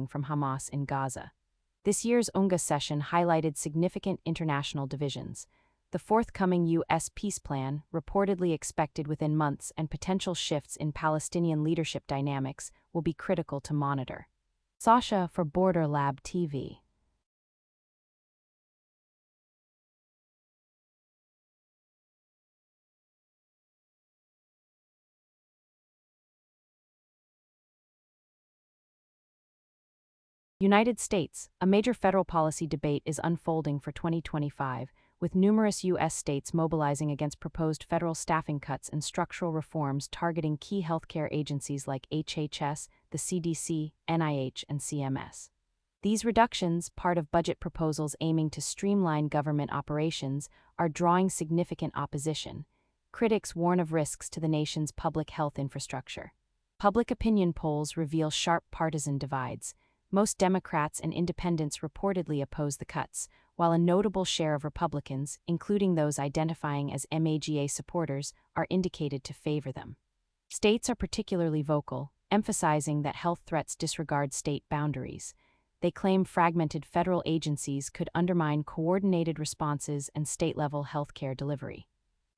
from Hamas in Gaza. This year's UNGA session highlighted significant international divisions. The forthcoming U.S. peace plan, reportedly expected within months, and potential shifts in Palestinian leadership dynamics will be critical to monitor. Sasha for Bordee Lab TV. United States, a major federal policy debate is unfolding for 2025, with numerous U.S. states mobilizing against proposed federal staffing cuts and structural reforms targeting key healthcare agencies like HHS, the CDC, NIH, and CMS. These reductions, part of budget proposals aiming to streamline government operations, are drawing significant opposition. Critics warn of risks to the nation's public health infrastructure. Public opinion polls reveal sharp partisan divides. Most Democrats and independents reportedly oppose the cuts, while a notable share of Republicans, including those identifying as MAGA supporters, are indicated to favor them. States are particularly vocal, emphasizing that health threats disregard state boundaries. They claim fragmented federal agencies could undermine coordinated responses and state-level healthcare delivery.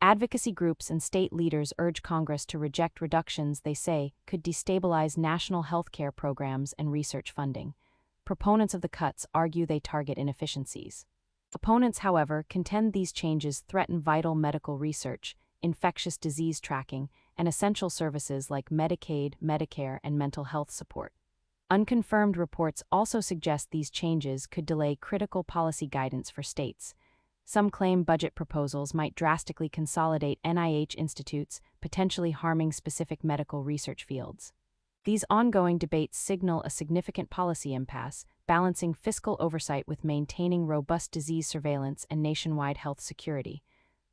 Advocacy groups and state leaders urge Congress to reject reductions they say could destabilize national healthcare programs and research funding. Proponents of the cuts argue they target inefficiencies. Opponents, however, contend these changes threaten vital medical research, infectious disease tracking, and essential services like Medicaid, Medicare, and mental health support. Unconfirmed reports also suggest these changes could delay critical policy guidance for states. Some claim budget proposals might drastically consolidate NIH institutes, potentially harming specific medical research fields. These ongoing debates signal a significant policy impasse, balancing fiscal oversight with maintaining robust disease surveillance and nationwide health security.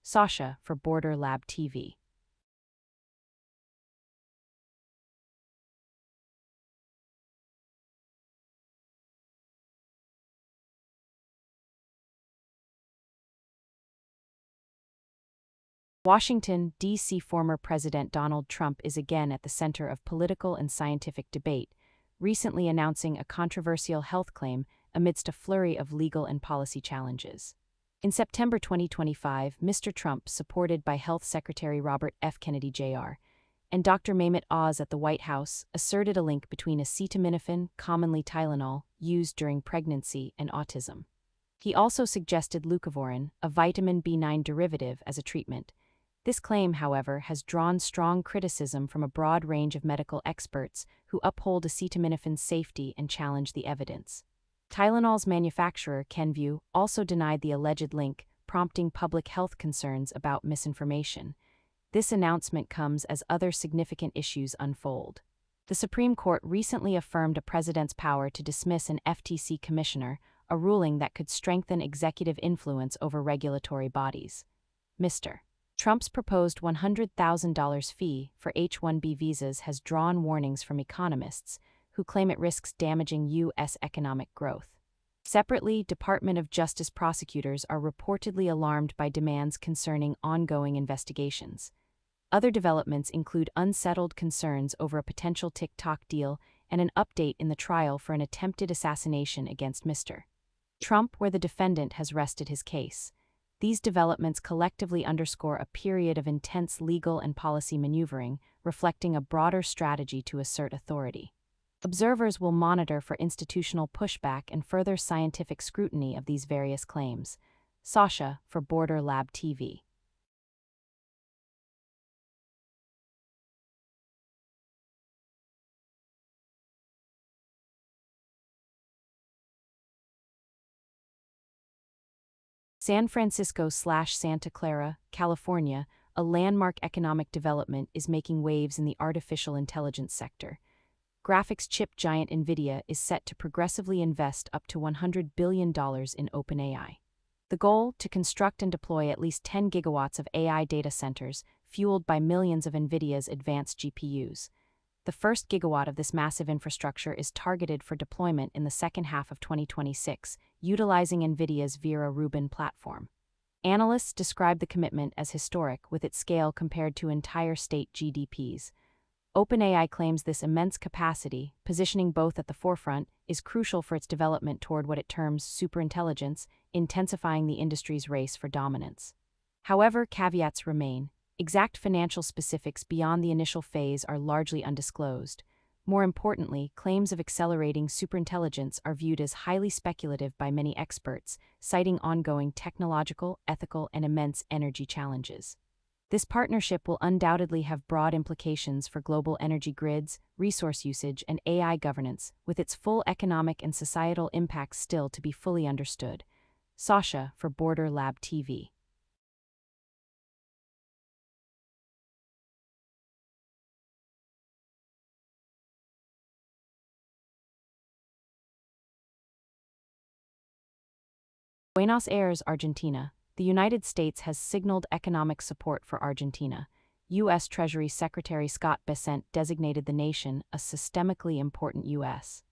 Sasha for Bordee Lab TV. Washington, D.C. Former President Donald Trump is again at the center of political and scientific debate, recently announcing a controversial health claim amidst a flurry of legal and policy challenges. In September 2025, Mr. Trump, supported by Health Secretary Robert F. Kennedy Jr. and Dr. Mehmet Oz at the White House, asserted a link between acetaminophen, commonly Tylenol, used during pregnancy, and autism. He also suggested leucovorin, a vitamin B9 derivative, as a treatment. This claim, however, has drawn strong criticism from a broad range of medical experts who uphold acetaminophen's safety and challenge the evidence. Tylenol's manufacturer, Kenvue, also denied the alleged link, prompting public health concerns about misinformation. This announcement comes as other significant issues unfold. The Supreme Court recently affirmed a president's power to dismiss an FTC commissioner, a ruling that could strengthen executive influence over regulatory bodies. Mr. Trump's proposed $100,000 fee for H-1B visas has drawn warnings from economists, who claim it risks damaging U.S. economic growth. Separately, Department of Justice prosecutors are reportedly alarmed by demands concerning ongoing investigations. Other developments include unsettled concerns over a potential TikTok deal and an update in the trial for an attempted assassination against Mr. Trump, where the defendant has rested his case. These developments collectively underscore a period of intense legal and policy maneuvering, reflecting a broader strategy to assert authority. Observers will monitor for institutional pushback and further scientific scrutiny of these various claims. Sasha for Bordee Lab TV. San Francisco/Santa Clara, California, a landmark economic development, is making waves in the artificial intelligence sector. Graphics chip giant NVIDIA is set to progressively invest up to $100 billion in OpenAI. The goal, to construct and deploy at least 10 gigawatts of AI data centers, fueled by millions of NVIDIA's advanced GPUs. The first gigawatt of this massive infrastructure is targeted for deployment in the second half of 2026, utilizing NVIDIA's Vera Rubin platform. Analysts describe the commitment as historic, with its scale compared to entire state GDPs. OpenAI claims this immense capacity, positioning both at the forefront, is crucial for its development toward what it terms superintelligence, intensifying the industry's race for dominance. However, caveats remain. Exact financial specifics beyond the initial phase are largely undisclosed. More importantly, claims of accelerating superintelligence are viewed as highly speculative by many experts, citing ongoing technological, ethical, and immense energy challenges. This partnership will undoubtedly have broad implications for global energy grids, resource usage, and AI governance, with its full economic and societal impacts still to be fully understood. Sasha for Bordee Lab TV. Buenos Aires, Argentina. The United States has signaled economic support for Argentina. U.S. Treasury Secretary Scott Bessent designated the nation a systemically important U.S.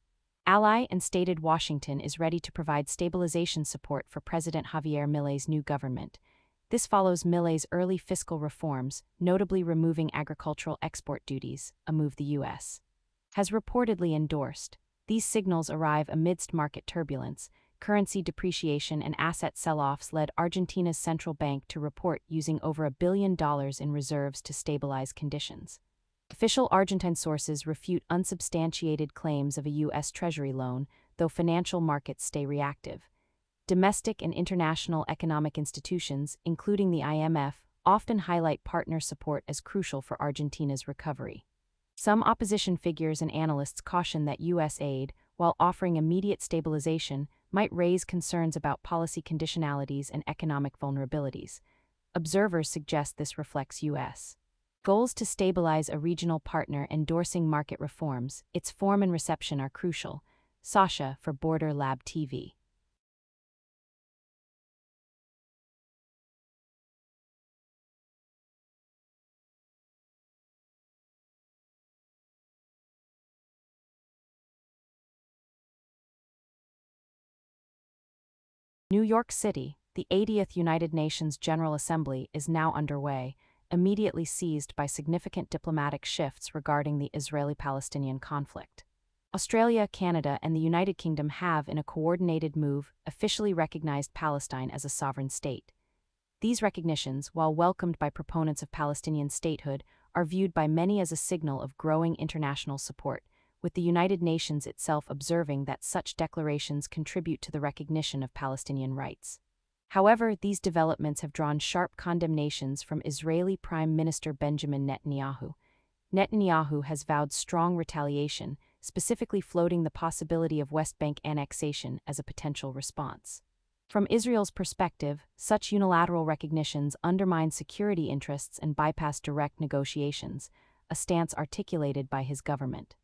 ally and stated Washington is ready to provide stabilization support for President Javier Milei's new government. This follows Milei's early fiscal reforms, notably removing agricultural export duties, a move the U.S. has reportedly endorsed. These signals arrive amidst market turbulence. Currency depreciation and asset sell-offs led Argentina's central bank to report using over $1 billion in reserves to stabilize conditions. Official Argentine sources refute unsubstantiated claims of a U.S. Treasury loan, though financial markets stay reactive. Domestic and international economic institutions, including the IMF, often highlight partner support as crucial for Argentina's recovery. Some opposition figures and analysts caution that U.S. aid, while offering immediate stabilization, might raise concerns about policy conditionalities and economic vulnerabilities. Observers suggest this reflects U.S. goals to stabilize a regional partner endorsing market reforms. Its form and reception are crucial. Sasha for Bordee Lab TV. New York City, the 80th United Nations General Assembly is now underway, immediately seized by significant diplomatic shifts regarding the Israeli-Palestinian conflict. Australia, Canada, and the United Kingdom have, in a coordinated move, officially recognized Palestine as a sovereign state. These recognitions, while welcomed by proponents of Palestinian statehood, are viewed by many as a signal of growing international support, with the United Nations itself observing that such declarations contribute to the recognition of Palestinian rights. However, these developments have drawn sharp condemnations from Israeli Prime Minister Benjamin Netanyahu. Netanyahu has vowed strong retaliation, specifically floating the possibility of West Bank annexation as a potential response. From Israel's perspective, such unilateral recognitions undermine security interests and bypass direct negotiations, a stance articulated by his government.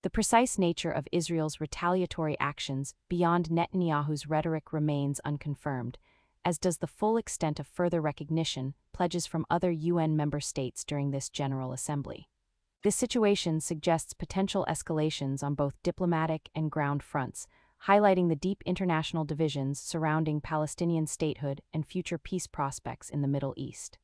The precise nature of Israel's retaliatory actions beyond Netanyahu's rhetoric remains unconfirmed, as does the full extent of further recognition pledges from other UN member states during this General Assembly. This situation suggests potential escalations on both diplomatic and ground fronts, highlighting the deep international divisions surrounding Palestinian statehood and future peace prospects in the Middle East.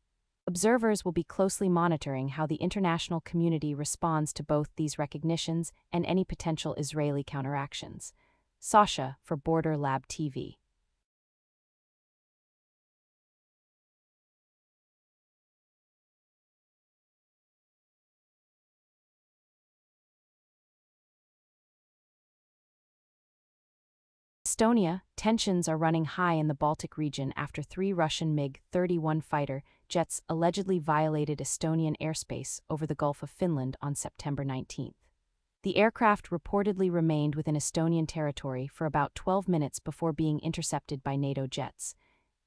Observers will be closely monitoring how the international community responds to both these recognitions and any potential Israeli counteractions. Sasha for Bordee Lab TV. Estonia, tensions are running high in the Baltic region after 3 Russian MiG-31 fighter jets allegedly violated Estonian airspace over the Gulf of Finland on September 19. The aircraft reportedly remained within Estonian territory for about 12 minutes before being intercepted by NATO jets.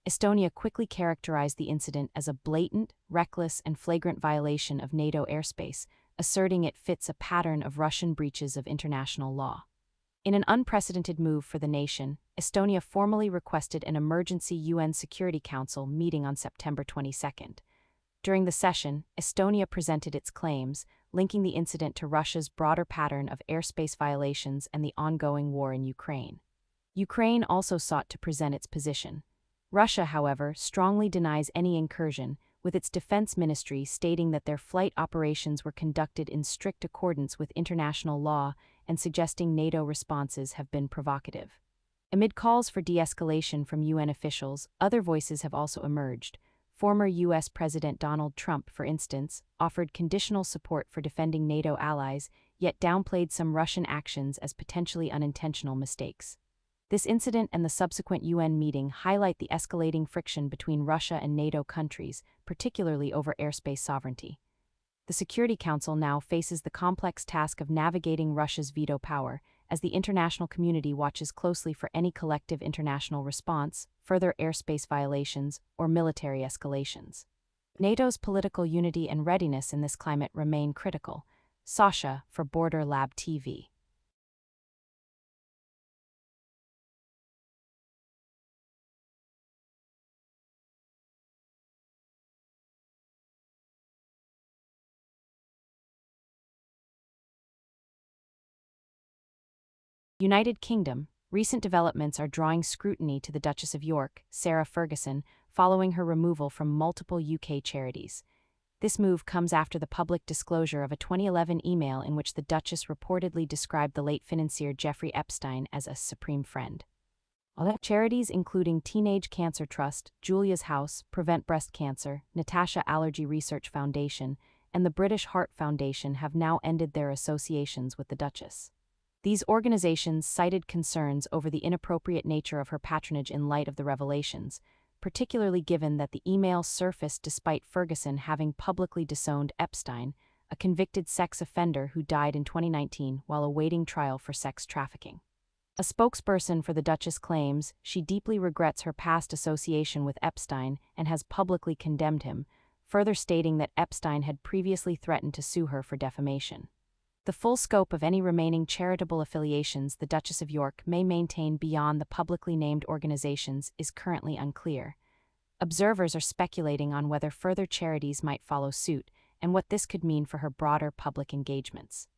Estonia quickly characterized the incident as a blatant, reckless, and flagrant violation of NATO airspace, asserting it fits a pattern of Russian breaches of international law. In an unprecedented move for the nation, Estonia formally requested an emergency UN Security Council meeting on September 22. During the session, Estonia presented its claims, linking the incident to Russia's broader pattern of airspace violations and the ongoing war in Ukraine. Ukraine also sought to present its position. Russia, however, strongly denies any incursion, with its defense ministry stating that their flight operations were conducted in strict accordance with international law and suggesting NATO responses have been provocative. Amid calls for de-escalation from UN officials, other voices have also emerged. Former U.S. President Donald Trump, for instance, offered conditional support for defending NATO allies, yet downplayed some Russian actions as potentially unintentional mistakes. This incident and the subsequent UN meeting highlight the escalating friction between Russia and NATO countries, particularly over airspace sovereignty. The Security Council now faces the complex task of navigating Russia's veto power, as the international community watches closely for any collective international response, further airspace violations, or military escalations. NATO's political unity and readiness in this climate remain critical. Sasha for Bordee Lab TV. United Kingdom, recent developments are drawing scrutiny to the Duchess of York, Sarah Ferguson, following her removal from multiple UK charities. This move comes after the public disclosure of a 2011 email in which the Duchess reportedly described the late financier Jeffrey Epstein as a supreme friend. Charities including Teenage Cancer Trust, Julia's House, Prevent Breast Cancer, Natasha Allergy Research Foundation, and the British Heart Foundation have now ended their associations with the Duchess. These organizations cited concerns over the inappropriate nature of her patronage in light of the revelations, particularly given that the email surfaced despite Ferguson having publicly disowned Epstein, a convicted sex offender who died in 2019 while awaiting trial for sex trafficking. A spokesperson for the Duchess claims she deeply regrets her past association with Epstein and has publicly condemned him, further stating that Epstein had previously threatened to sue her for defamation. The full scope of any remaining charitable affiliations the Duchess of York may maintain beyond the publicly named organizations is currently unclear. Observers are speculating on whether further charities might follow suit and what this could mean for her broader public engagements.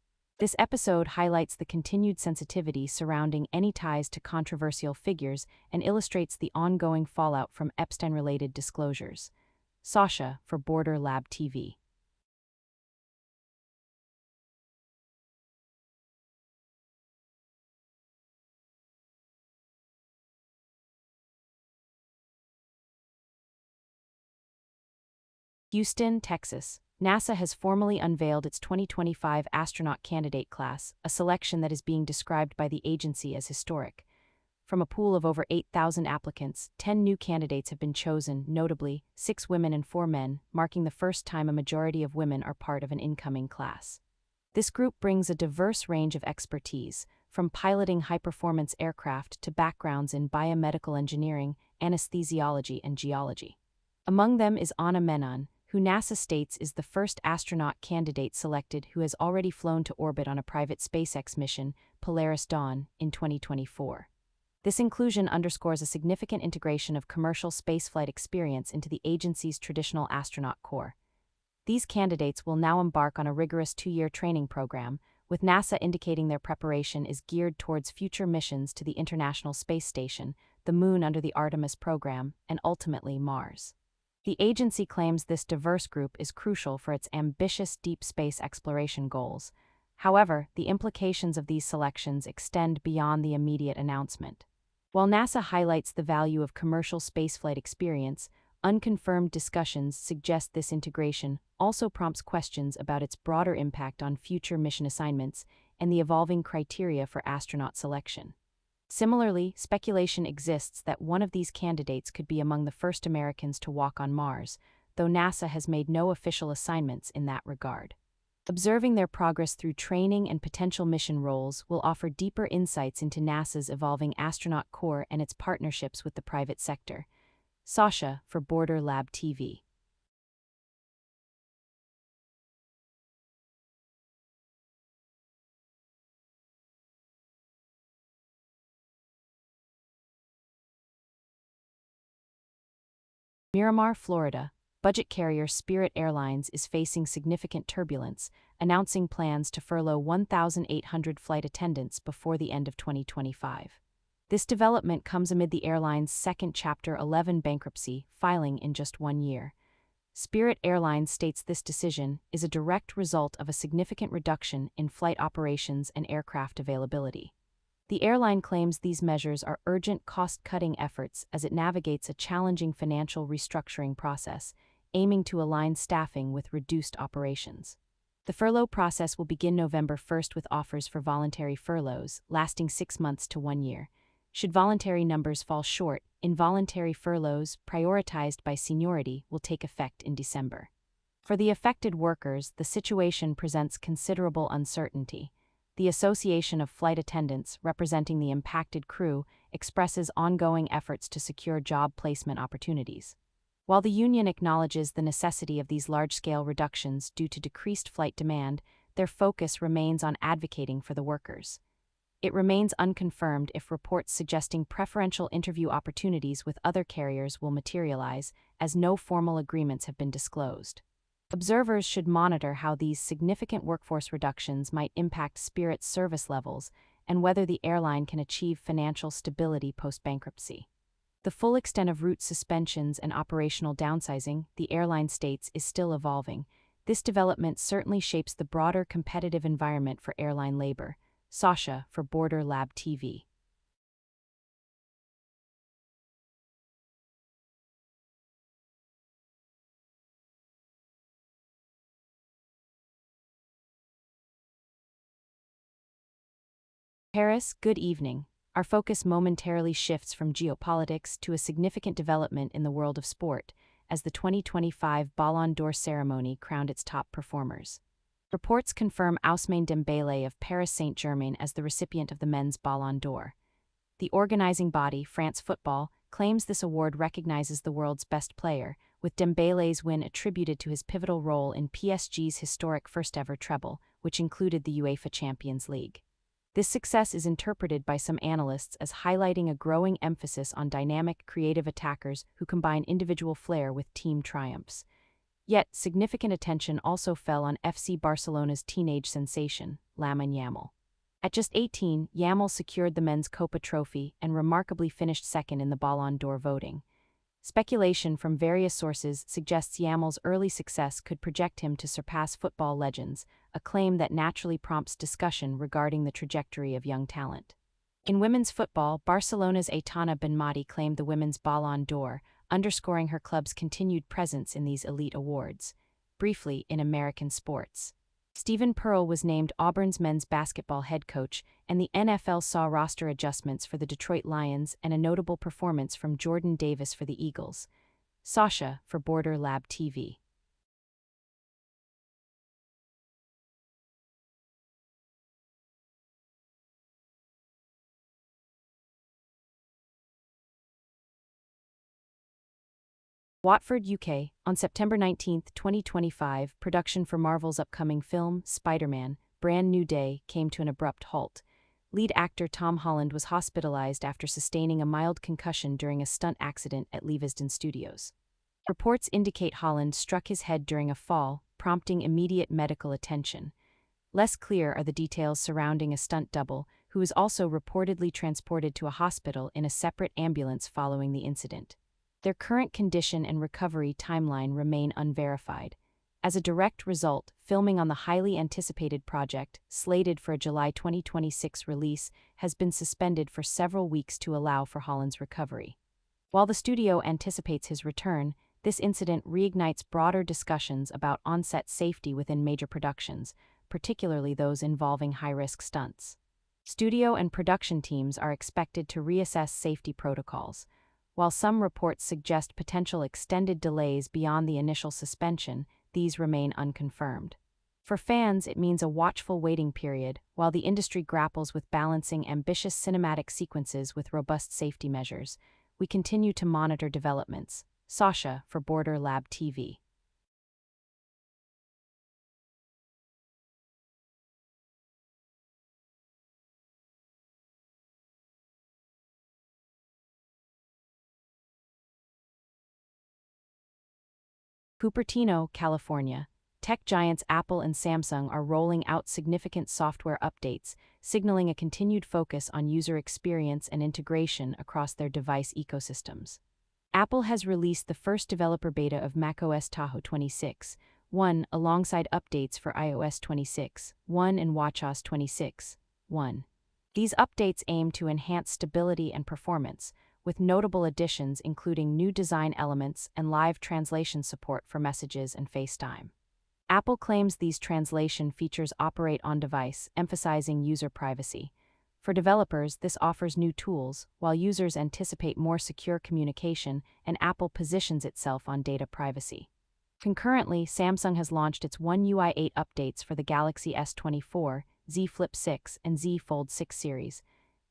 This episode highlights the continued sensitivity surrounding any ties to controversial figures and illustrates the ongoing fallout from Epstein-related disclosures. Sasha for Bordee Lab TV. Houston, Texas. NASA has formally unveiled its 2025 astronaut candidate class, a selection that is being described by the agency as historic. From a pool of over 8,000 applicants, 10 new candidates have been chosen, notably 6 women and 4 men, marking the first time a majority of women are part of an incoming class. This group brings a diverse range of expertise, from piloting high-performance aircraft to backgrounds in biomedical engineering, anesthesiology, and geology. Among them is Anna Menon, who NASA states is the first astronaut candidate selected who has already flown to orbit on a private SpaceX mission, Polaris Dawn, in 2024. This inclusion underscores a significant integration of commercial spaceflight experience into the agency's traditional astronaut corps. These candidates will now embark on a rigorous 2-year training program, with NASA indicating their preparation is geared towards future missions to the International Space Station, the Moon under the Artemis program, and ultimately Mars. The agency claims this diverse group is crucial for its ambitious deep space exploration goals. However, the implications of these selections extend beyond the immediate announcement. While NASA highlights the value of commercial spaceflight experience, unconfirmed discussions suggest this integration also prompts questions about its broader impact on future mission assignments and the evolving criteria for astronaut selection. Similarly, speculation exists that one of these candidates could be among the first Americans to walk on Mars, though NASA has made no official assignments in that regard. Observing their progress through training and potential mission roles will offer deeper insights into NASA's evolving astronaut corps and its partnerships with the private sector. Sasha for Bordee Lab TV. Miramar, Florida. Budget carrier Spirit Airlines is facing significant turbulence, announcing plans to furlough 1,800 flight attendants before the end of 2025. This development comes amid the airline's second Chapter 11 bankruptcy filing in just 1 year. Spirit Airlines states this decision is a direct result of a significant reduction in flight operations and aircraft availability. The airline claims these measures are urgent cost-cutting efforts as it navigates a challenging financial restructuring process, aiming to align staffing with reduced operations. The furlough process will begin November 1st with offers for voluntary furloughs, lasting 6 months to 1 year. Should voluntary numbers fall short, involuntary furloughs, prioritized by seniority, will take effect in December. For the affected workers, the situation presents considerable uncertainty. The Association of Flight Attendants, representing the impacted crew, expresses ongoing efforts to secure job placement opportunities. While the union acknowledges the necessity of these large-scale reductions due to decreased flight demand, their focus remains on advocating for the workers. It remains unconfirmed if reports suggesting preferential interview opportunities with other carriers will materialize, as no formal agreements have been disclosed. Observers should monitor how these significant workforce reductions might impact Spirit's service levels and whether the airline can achieve financial stability post-bankruptcy. The full extent of route suspensions and operational downsizing, the airline states, is still evolving. This development certainly shapes the broader competitive environment for airline labor. Sasha for Bordee Lab TV. Paris, good evening. Our focus momentarily shifts from geopolitics to a significant development in the world of sport, as the 2025 Ballon d'Or ceremony crowned its top performers. Reports confirm Ousmane Dembélé of Paris Saint-Germain as the recipient of the men's Ballon d'Or. The organizing body, France Football, claims this award recognizes the world's best player, with Dembélé's win attributed to his pivotal role in PSG's historic first-ever treble, which included the UEFA Champions League. This success is interpreted by some analysts as highlighting a growing emphasis on dynamic, creative attackers who combine individual flair with team triumphs. Yet, significant attention also fell on FC Barcelona's teenage sensation, Lamine Yamal. At just 18, Yamal secured the men's Copa trophy and remarkably finished second in the Ballon d'Or voting. Speculation from various sources suggests Yamal's early success could project him to surpass football legends, a claim that naturally prompts discussion regarding the trajectory of young talent. In women's football, Barcelona's Aitana Benmati claimed the women's Ballon d'Or, underscoring her club's continued presence in these elite awards. Briefly, in American sports, Stephen Pearl was named Auburn's men's basketball head coach, and the NFL saw roster adjustments for the Detroit Lions and a notable performance from Jordan Davis for the Eagles. Sasha for Bordee Lab TV. Watford, UK. On September 19, 2025, production for Marvel's upcoming film, Spider-Man: Brand New Day, came to an abrupt halt. Lead actor Tom Holland was hospitalized after sustaining a mild concussion during a stunt accident at Leavesden Studios. Reports indicate Holland struck his head during a fall, prompting immediate medical attention. Less clear are the details surrounding a stunt double, who was also reportedly transported to a hospital in a separate ambulance following the incident. Their current condition and recovery timeline remain unverified. As a direct result, filming on the highly anticipated project, slated for a July 2026 release, has been suspended for several weeks to allow for Holland's recovery. While the studio anticipates his return, this incident reignites broader discussions about on-set safety within major productions, particularly those involving high-risk stunts. Studio and production teams are expected to reassess safety protocols. While some reports suggest potential extended delays beyond the initial suspension, these remain unconfirmed. For fans, it means a watchful waiting period, while the industry grapples with balancing ambitious cinematic sequences with robust safety measures. We continue to monitor developments. Sasha for Bordee Lab TV. Cupertino, California. Tech giants Apple and Samsung are rolling out significant software updates, signaling a continued focus on user experience and integration across their device ecosystems. Apple has released the first developer beta of macOS Tahoe 26.1 alongside updates for iOS 26.1 and watchOS 26.1. These updates aim to enhance stability and performance, with notable additions including new design elements and live translation support for messages and FaceTime. Apple claims these translation features operate on-device, emphasizing user privacy. For developers, this offers new tools, while users anticipate more secure communication, and Apple positions itself on data privacy. Concurrently, Samsung has launched its One UI 8 updates for the Galaxy S24, Z Flip 6, and Z Fold 6 series.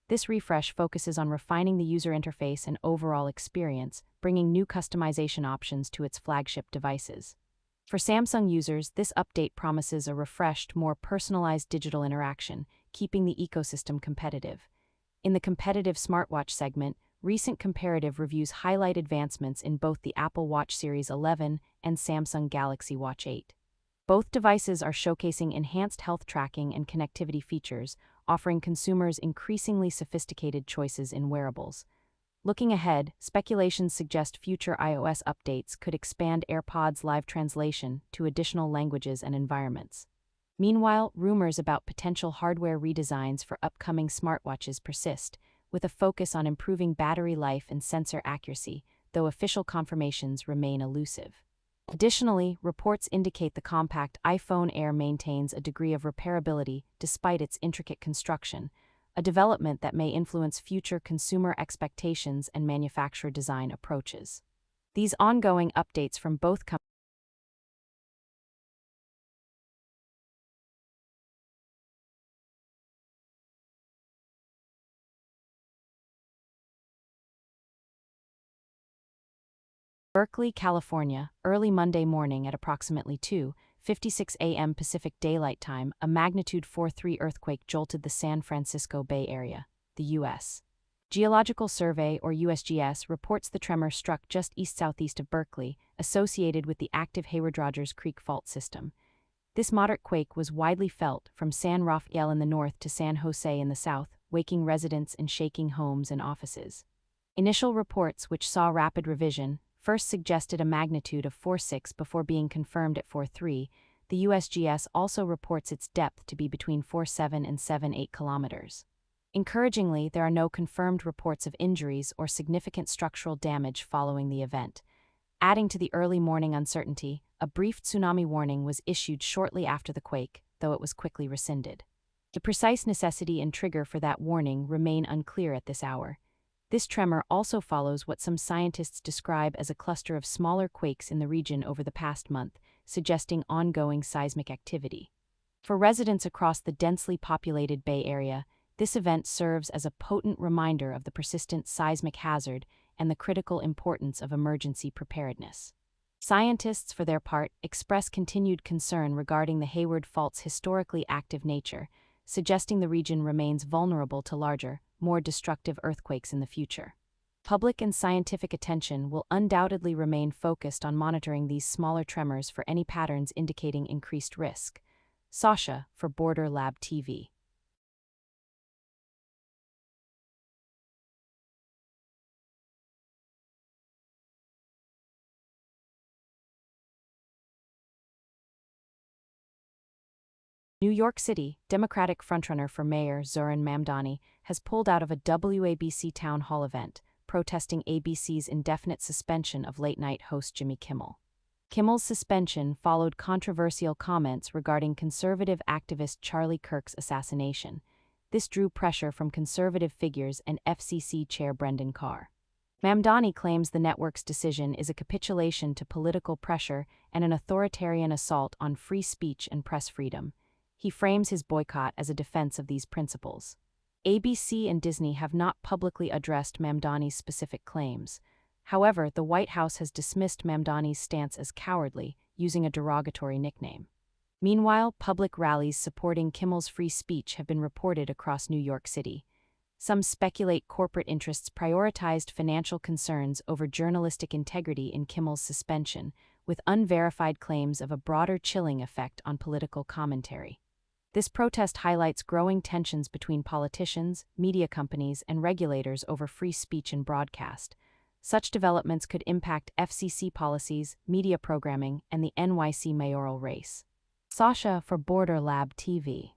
This refresh focuses on refining the user interface and overall experience, bringing new customization options to its flagship devices. For Samsung users, this update promises a refreshed, more personalized digital interaction, keeping the ecosystem competitive. In the competitive smartwatch segment, recent comparative reviews highlight advancements in both the Apple Watch Series 11 and Samsung Galaxy Watch 8. Both devices are showcasing enhanced health tracking and connectivity features, offering consumers increasingly sophisticated choices in wearables. Looking ahead, speculations suggest future iOS updates could expand AirPods live translation to additional languages and environments. Meanwhile, rumors about potential hardware redesigns for upcoming smartwatches persist, with a focus on improving battery life and sensor accuracy, though official confirmations remain elusive. Additionally, reports indicate the compact iPhone Air maintains a degree of repairability despite its intricate construction, a development that may influence future consumer expectations and manufacturer design approaches. These ongoing updates from both companies Berkeley, California, early Monday morning at approximately 2:56 a.m. Pacific Daylight Time, a magnitude 4.3 earthquake jolted the San Francisco Bay Area, the U.S. Geological Survey, or USGS, reports the tremor struck just east-southeast of Berkeley, associated with the active Hayward-Rogers Creek Fault System. This moderate quake was widely felt from San Rafael in the north to San Jose in the south, waking residents and shaking homes and offices. Initial reports, which saw rapid revision, first suggested a magnitude of 4.6 before being confirmed at 4.3. The USGS also reports its depth to be between 4.7 and 7.8 kilometers. Encouragingly, there are no confirmed reports of injuries or significant structural damage following the event. Adding to the early morning uncertainty, a brief tsunami warning was issued shortly after the quake, though it was quickly rescinded. The precise necessity and trigger for that warning remain unclear at this hour. This tremor also follows what some scientists describe as a cluster of smaller quakes in the region over the past month, suggesting ongoing seismic activity. For residents across the densely populated Bay Area, this event serves as a potent reminder of the persistent seismic hazard and the critical importance of emergency preparedness. Scientists, for their part, express continued concern regarding the Hayward Fault's historically active nature, suggesting the region remains vulnerable to larger, more destructive earthquakes in the future. Public and scientific attention will undoubtedly remain focused on monitoring these smaller tremors for any patterns indicating increased risk. Sasha, for Bordee Lab TV. New York City, Democratic frontrunner for mayor Zohran Mamdani has pulled out of a WABC town hall event, protesting ABC's indefinite suspension of late-night host Jimmy Kimmel. Kimmel's suspension followed controversial comments regarding conservative activist Charlie Kirk's assassination. This drew pressure from conservative figures and FCC Chair Brendan Carr. Mamdani claims the network's decision is a capitulation to political pressure and an authoritarian assault on free speech and press freedom. He frames his boycott as a defense of these principles. ABC and Disney have not publicly addressed Mamdani's specific claims. However, the White House has dismissed Mamdani's stance as cowardly, using a derogatory nickname. Meanwhile, public rallies supporting Kimmel's free speech have been reported across New York City. Some speculate corporate interests prioritized financial concerns over journalistic integrity in Kimmel's suspension, with unverified claims of a broader chilling effect on political commentary. This protest highlights growing tensions between politicians, media companies, and regulators over free speech and broadcast. Such developments could impact FCC policies, media programming, and the NYC mayoral race. Sasha for Bordee Lab TV.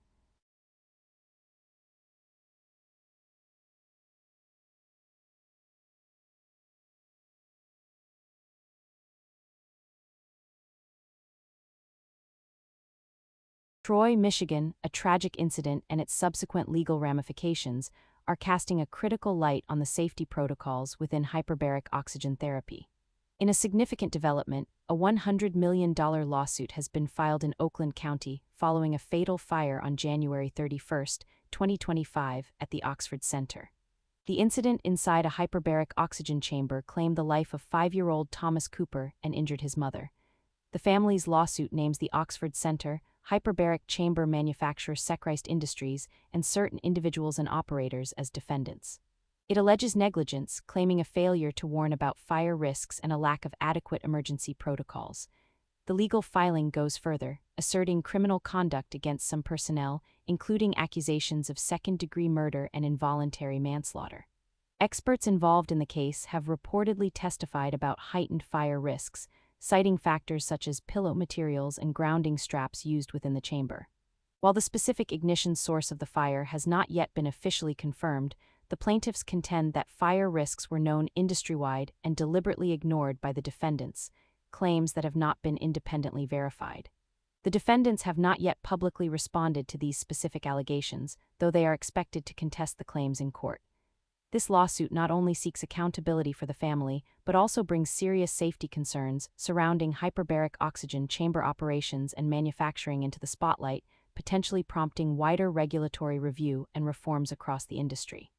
Troy, Michigan, a tragic incident and its subsequent legal ramifications are casting a critical light on the safety protocols within hyperbaric oxygen therapy. In a significant development, a $100 million lawsuit has been filed in Oakland County following a fatal fire on January 31, 2025, at the Oxford Center. The incident inside a hyperbaric oxygen chamber claimed the life of 5-year-old Thomas Cooper and injured his mother. The family's lawsuit names the Oxford Center, hyperbaric chamber manufacturer Sechrist Industries, and certain individuals and operators as defendants. It alleges negligence, claiming a failure to warn about fire risks and a lack of adequate emergency protocols. The legal filing goes further, asserting criminal conduct against some personnel, including accusations of second-degree murder and involuntary manslaughter. Experts involved in the case have reportedly testified about heightened fire risks, citing factors such as pillow materials and grounding straps used within the chamber. While the specific ignition source of the fire has not yet been officially confirmed, the plaintiffs contend that fire risks were known industry-wide and deliberately ignored by the defendants, claims that have not been independently verified. The defendants have not yet publicly responded to these specific allegations, though they are expected to contest the claims in court. This lawsuit not only seeks accountability for the family, but also brings serious safety concerns surrounding hyperbaric oxygen chamber operations and manufacturing into the spotlight, potentially prompting wider regulatory review and reforms across the industry.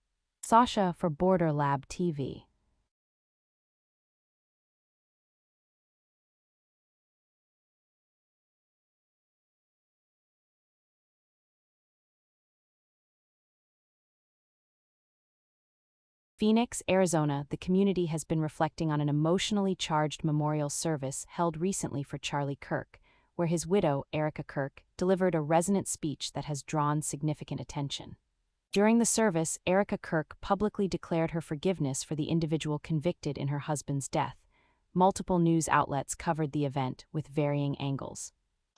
Sasha for Bordee Lab TV. Phoenix, Arizona, the community has been reflecting on an emotionally charged memorial service held recently for Charlie Kirk, where his widow, Erica Kirk, delivered a resonant speech that has drawn significant attention. During the service, Erica Kirk publicly declared her forgiveness for the individual convicted in her husband's death. Multiple news outlets covered the event with varying angles.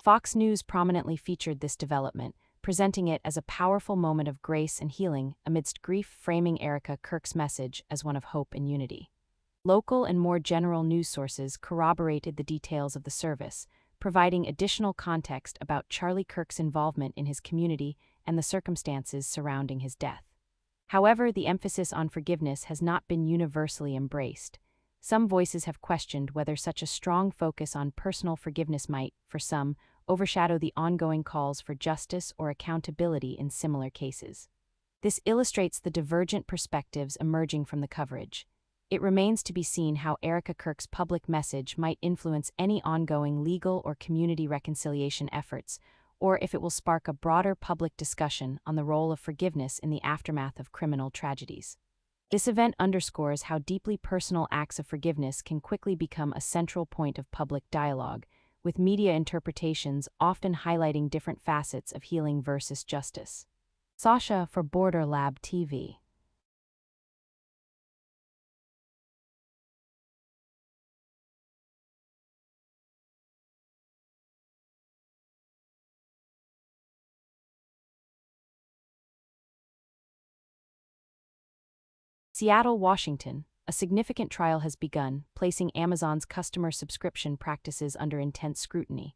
Fox News prominently featured this development, presenting it as a powerful moment of grace and healing amidst grief, framing Erica Kirk's message as one of hope and unity. Local and more general news sources corroborated the details of the service, providing additional context about Charlie Kirk's involvement in his community and the circumstances surrounding his death. However, the emphasis on forgiveness has not been universally embraced. Some voices have questioned whether such a strong focus on personal forgiveness might, for some, overshadow the ongoing calls for justice or accountability in similar cases. This illustrates the divergent perspectives emerging from the coverage. It remains to be seen how Erica Kirk's public message might influence any ongoing legal or community reconciliation efforts, or if it will spark a broader public discussion on the role of forgiveness in the aftermath of criminal tragedies. This event underscores how deeply personal acts of forgiveness can quickly become a central point of public dialogue, with media interpretations often highlighting different facets of healing versus justice. Sasha for Bordee Lab TV. Seattle, Washington, a significant trial has begun, placing Amazon's customer subscription practices under intense scrutiny.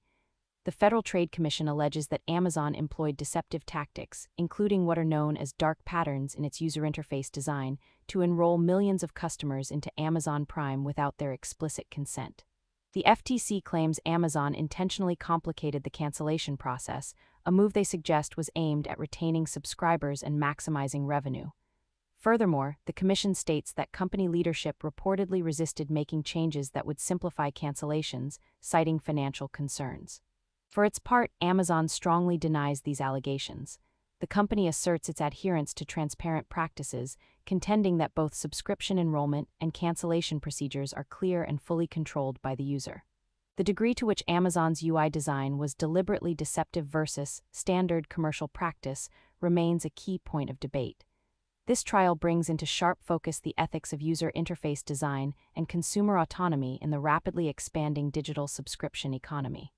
The Federal Trade Commission alleges that Amazon employed deceptive tactics, including what are known as dark patterns in its user interface design, to enroll millions of customers into Amazon Prime without their explicit consent. The FTC claims Amazon intentionally complicated the cancellation process, a move they suggest was aimed at retaining subscribers and maximizing revenue. Furthermore, the Commission states that company leadership reportedly resisted making changes that would simplify cancellations, citing financial concerns. For its part, Amazon strongly denies these allegations. The company asserts its adherence to transparent practices, contending that both subscription enrollment and cancellation procedures are clear and fully controlled by the user. The degree to which Amazon's UI design was deliberately deceptive versus standard commercial practice remains a key point of debate. This trial brings into sharp focus the ethics of user interface design and consumer autonomy in the rapidly expanding digital subscription economy.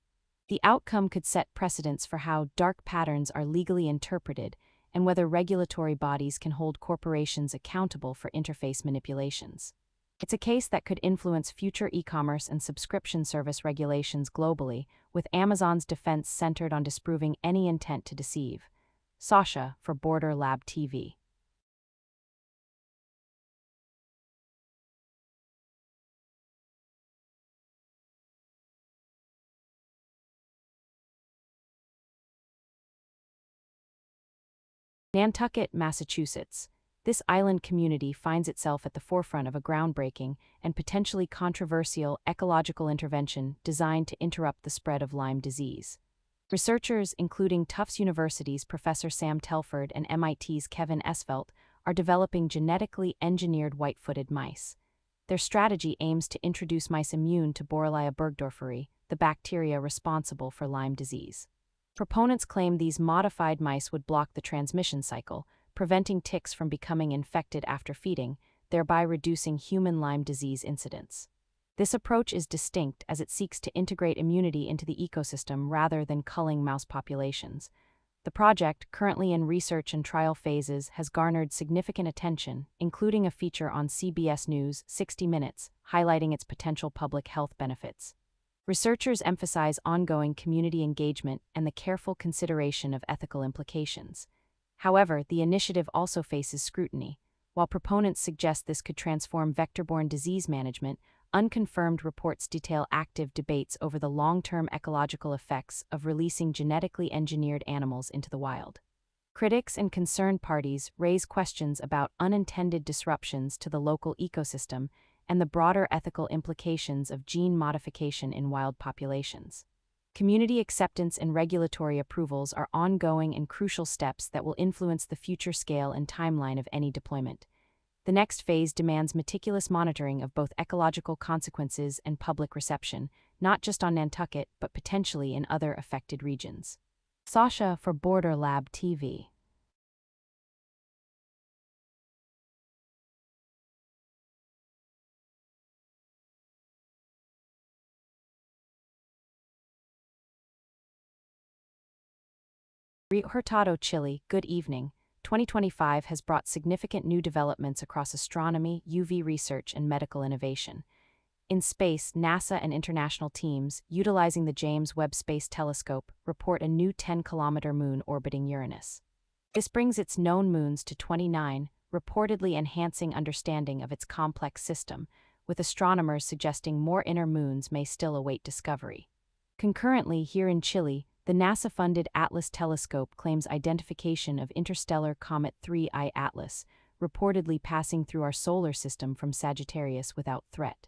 The outcome could set precedents for how dark patterns are legally interpreted and whether regulatory bodies can hold corporations accountable for interface manipulations. It's a case that could influence future e-commerce and subscription service regulations globally, with Amazon's defense centered on disproving any intent to deceive. Sasha for Bordee Lab TV. Nantucket, Massachusetts. This island community finds itself at the forefront of a groundbreaking and potentially controversial ecological intervention designed to interrupt the spread of Lyme disease. Researchers, including Tufts University's Professor Sam Telford and MIT's Kevin Esvelt, are developing genetically engineered white-footed mice. Their strategy aims to introduce mice immune to Borrelia burgdorferi, the bacteria responsible for Lyme disease. Proponents claim these modified mice would block the transmission cycle, preventing ticks from becoming infected after feeding, thereby reducing human Lyme disease incidence. This approach is distinct as it seeks to integrate immunity into the ecosystem rather than culling mouse populations. The project, currently in research and trial phases, has garnered significant attention, including a feature on CBS News' 60 Minutes, highlighting its potential public health benefits. Researchers emphasize ongoing community engagement and the careful consideration of ethical implications. However, the initiative also faces scrutiny. While proponents suggest this could transform vector-borne disease management, unconfirmed reports detail active debates over the long-term ecological effects of releasing genetically engineered animals into the wild. Critics and concerned parties raise questions about unintended disruptions to the local ecosystem and the broader ethical implications of gene modification in wild populations. Community acceptance and regulatory approvals are ongoing and crucial steps that will influence the future scale and timeline of any deployment. The next phase demands meticulous monitoring of both ecological consequences and public reception, not just on Nantucket, but potentially in other affected regions. Sasha for Bordee Lab TV. Hurtado, Chile, good evening. 2025 has brought significant new developments across astronomy, UV research, and medical innovation. In space, NASA and international teams, utilizing the James Webb Space Telescope, report a new 10-kilometer moon orbiting Uranus. This brings its known moons to 29, reportedly enhancing understanding of its complex system, with astronomers suggesting more inner moons may still await discovery. Concurrently, here in Chile, the NASA-funded Atlas telescope claims identification of interstellar comet 3I Atlas, reportedly passing through our solar system from Sagittarius without threat.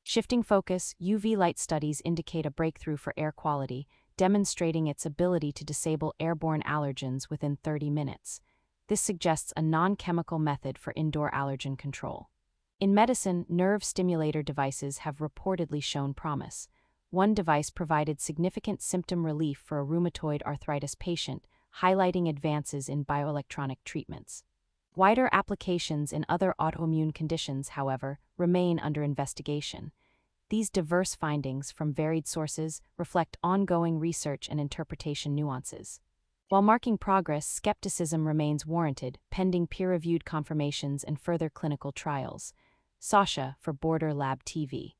Shifting focus, UV light studies indicate a breakthrough for air quality, demonstrating its ability to disable airborne allergens within 30 minutes. This suggests a non-chemical method for indoor allergen control. In medicine, nerve stimulator devices have reportedly shown promise. One device provided significant symptom relief for a rheumatoid arthritis patient, highlighting advances in bioelectronic treatments. Wider applications in other autoimmune conditions, however, remain under investigation. These diverse findings from varied sources reflect ongoing research and interpretation nuances. While marking progress, skepticism remains warranted, pending peer-reviewed confirmations and further clinical trials. Sasha for Bordee Lab TV.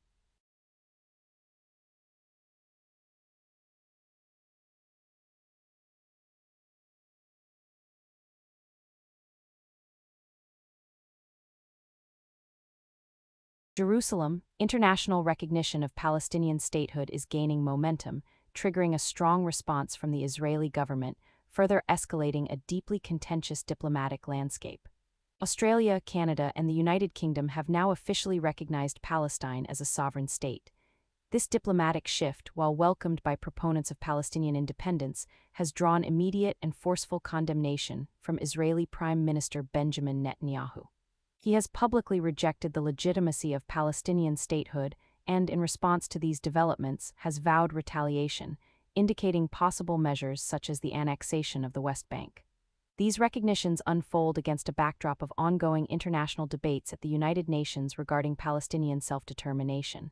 Jerusalem, international recognition of Palestinian statehood is gaining momentum, triggering a strong response from the Israeli government, further escalating a deeply contentious diplomatic landscape. Australia, Canada, and the United Kingdom have now officially recognized Palestine as a sovereign state. This diplomatic shift, while welcomed by proponents of Palestinian independence, has drawn immediate and forceful condemnation from Israeli Prime Minister Benjamin Netanyahu. He has publicly rejected the legitimacy of Palestinian statehood and, in response to these developments, has vowed retaliation, indicating possible measures such as the annexation of the West Bank. These recognitions unfold against a backdrop of ongoing international debates at the United Nations regarding Palestinian self-determination.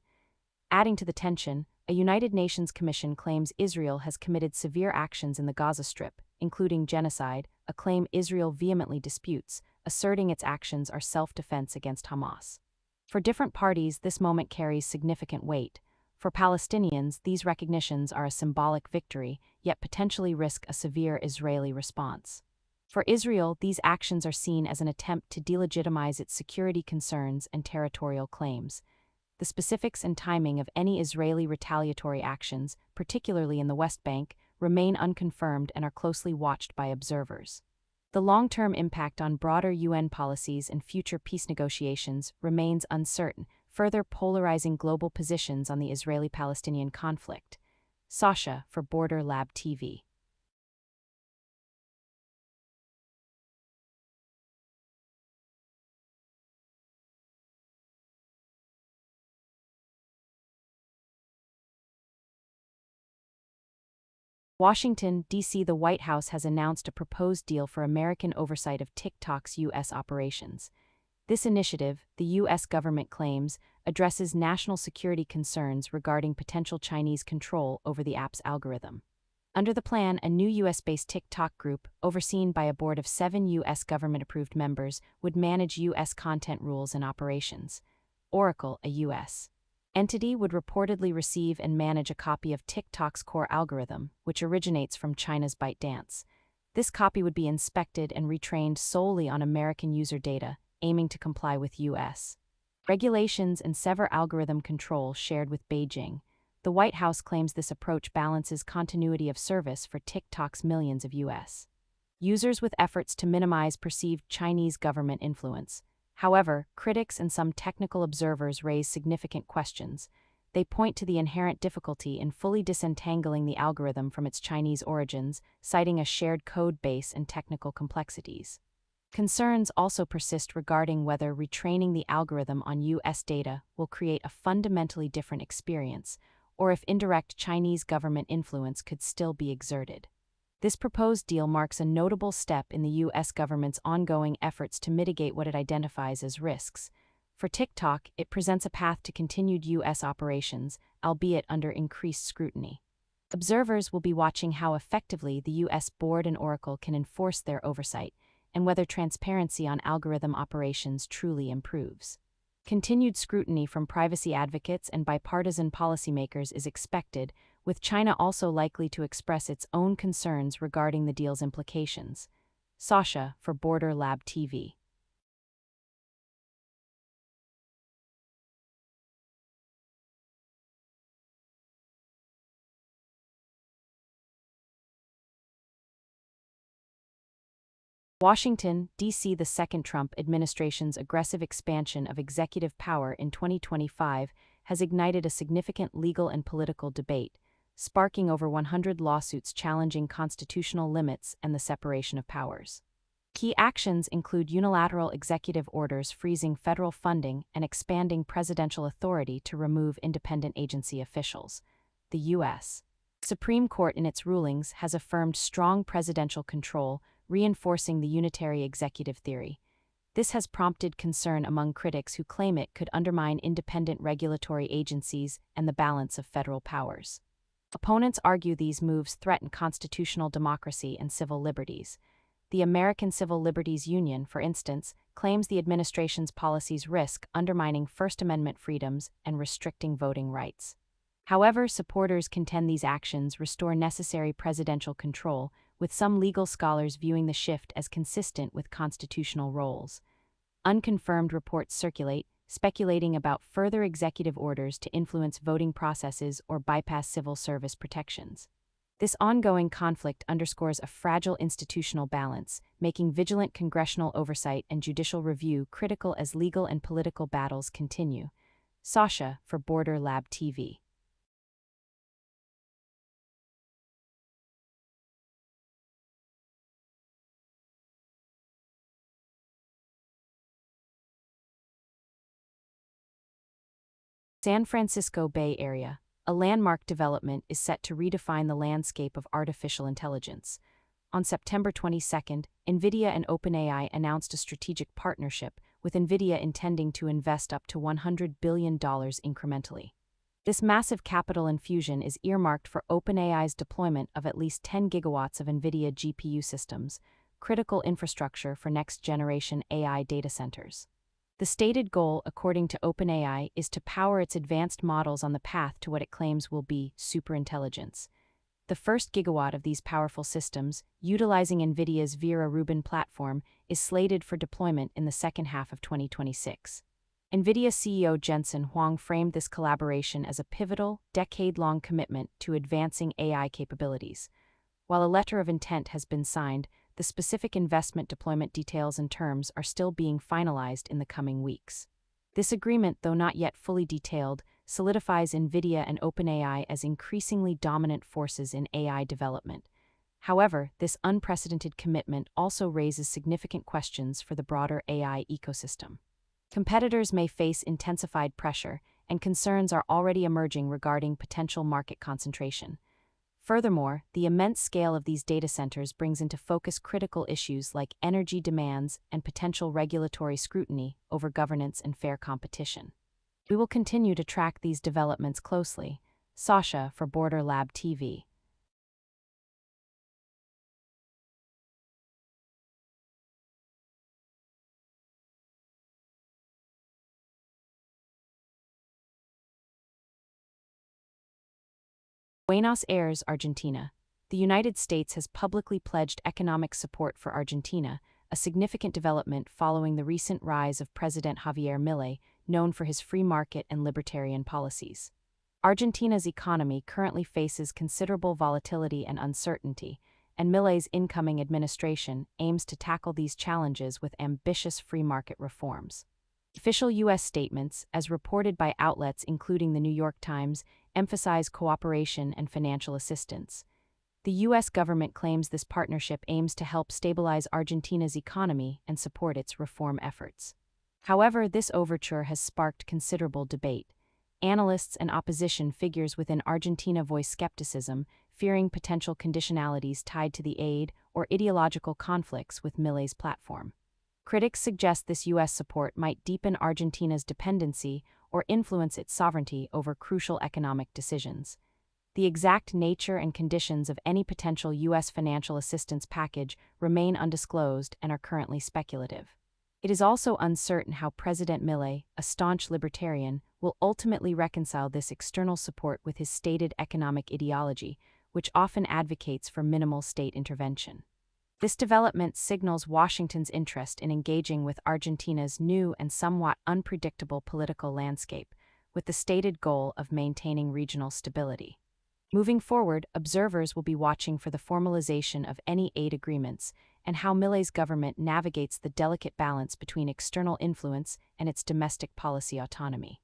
Adding to the tension, a United Nations Commission claims Israel has committed severe actions in the Gaza Strip, including genocide, a claim Israel vehemently disputes, asserting its actions are self-defense against Hamas. For different parties, this moment carries significant weight. For Palestinians, these recognitions are a symbolic victory, yet potentially risk a severe Israeli response. For Israel, these actions are seen as an attempt to delegitimize its security concerns and territorial claims. The specifics and timing of any Israeli retaliatory actions, particularly in the West Bank, remain unconfirmed and are closely watched by observers. The long-term impact on broader UN policies and future peace negotiations remains uncertain, further polarizing global positions on the Israeli-Palestinian conflict. Sasha for Bordee Lab TV. Washington, D.C. The White House has announced a proposed deal for American oversight of TikTok's U.S. operations. This initiative, the U.S. government claims, addresses national security concerns regarding potential Chinese control over the app's algorithm. Under the plan, a new U.S.-based TikTok group, overseen by a board of 7 U.S. government-approved members, would manage U.S. content rules and operations. Oracle, a U.S. entity, would reportedly receive and manage a copy of TikTok's core algorithm, which originates from China's ByteDance. This copy would be inspected and retrained solely on American user data, aiming to comply with U.S. regulations and sever algorithm control shared with Beijing. The White House claims this approach balances continuity of service for TikTok's millions of U.S. users with efforts to minimize perceived Chinese government influence. However, critics and some technical observers raise significant questions. They point to the inherent difficulty in fully disentangling the algorithm from its Chinese origins, citing a shared code base and technical complexities. Concerns also persist regarding whether retraining the algorithm on U.S. data will create a fundamentally different experience, or if indirect Chinese government influence could still be exerted. This proposed deal marks a notable step in the U.S. government's ongoing efforts to mitigate what it identifies as risks. For TikTok, it presents a path to continued U.S. operations, albeit under increased scrutiny. Observers will be watching how effectively the U.S. board and Oracle can enforce their oversight, and whether transparency on algorithm operations truly improves. Continued scrutiny from privacy advocates and bipartisan policymakers is expected, with China also likely to express its own concerns regarding the deal's implications. Sasha for Bordee Lab TV. Washington, D.C. The second Trump administration's aggressive expansion of executive power in 2025 has ignited a significant legal and political debate, sparking over 100 lawsuits challenging constitutional limits and the separation of powers. Key actions include unilateral executive orders freezing federal funding and expanding presidential authority to remove independent agency officials. The U.S. Supreme Court in its rulings has affirmed strong presidential control, reinforcing the unitary executive theory. This has prompted concern among critics who claim it could undermine independent regulatory agencies and the balance of federal powers. Opponents argue these moves threaten constitutional democracy and civil liberties. The American Civil Liberties Union, for instance, claims the administration's policies risk undermining First Amendment freedoms and restricting voting rights. However, supporters contend these actions restore necessary presidential control, with some legal scholars viewing the shift as consistent with constitutional roles. Unconfirmed reports circulate, speculating about further executive orders to influence voting processes or bypass civil service protections. This ongoing conflict underscores a fragile institutional balance, making vigilant congressional oversight and judicial review critical as legal and political battles continue. Sasha for Bordee Lab TV. San Francisco Bay Area, a landmark development, is set to redefine the landscape of artificial intelligence. On September 22, NVIDIA and OpenAI announced a strategic partnership, with NVIDIA intending to invest up to $100 billion incrementally. This massive capital infusion is earmarked for OpenAI's deployment of at least 10 gigawatts of NVIDIA GPU systems, critical infrastructure for next-generation AI data centers. The stated goal, according to OpenAI, is to power its advanced models on the path to what it claims will be superintelligence. The first gigawatt of these powerful systems, utilizing NVIDIA's Vera Rubin platform, is slated for deployment in the second half of 2026. NVIDIA CEO Jensen Huang framed this collaboration as a pivotal, decade-long commitment to advancing AI capabilities. While a letter of intent has been signed, the specific investment deployment details and terms are still being finalized in the coming weeks. This agreement, though not yet fully detailed, solidifies NVIDIA and OpenAI as increasingly dominant forces in AI development. However, this unprecedented commitment also raises significant questions for the broader AI ecosystem. Competitors may face intensified pressure, and concerns are already emerging regarding potential market concentration. Furthermore, the immense scale of these data centers brings into focus critical issues like energy demands and potential regulatory scrutiny over governance and fair competition. We will continue to track these developments closely. Sasha for Bordee Lab TV. Buenos Aires, Argentina. The United States has publicly pledged economic support for Argentina, a significant development following the recent rise of President Javier Milei, known for his free market and libertarian policies. Argentina's economy currently faces considerable volatility and uncertainty, and Milei's incoming administration aims to tackle these challenges with ambitious free market reforms. Official U.S. statements, as reported by outlets including the New York Times, emphasize cooperation and financial assistance. The U.S. government claims this partnership aims to help stabilize Argentina's economy and support its reform efforts. However, this overture has sparked considerable debate. Analysts and opposition figures within Argentina voice skepticism, fearing potential conditionalities tied to the aid or ideological conflicts with Milei's platform. Critics suggest this U.S. support might deepen Argentina's dependency or influence its sovereignty over crucial economic decisions. The exact nature and conditions of any potential U.S. financial assistance package remain undisclosed and are currently speculative. It is also uncertain how President Milei, a staunch libertarian, will ultimately reconcile this external support with his stated economic ideology, which often advocates for minimal state intervention. This development signals Washington's interest in engaging with Argentina's new and somewhat unpredictable political landscape, with the stated goal of maintaining regional stability. Moving forward, observers will be watching for the formalization of any aid agreements and how Milei's government navigates the delicate balance between external influence and its domestic policy autonomy.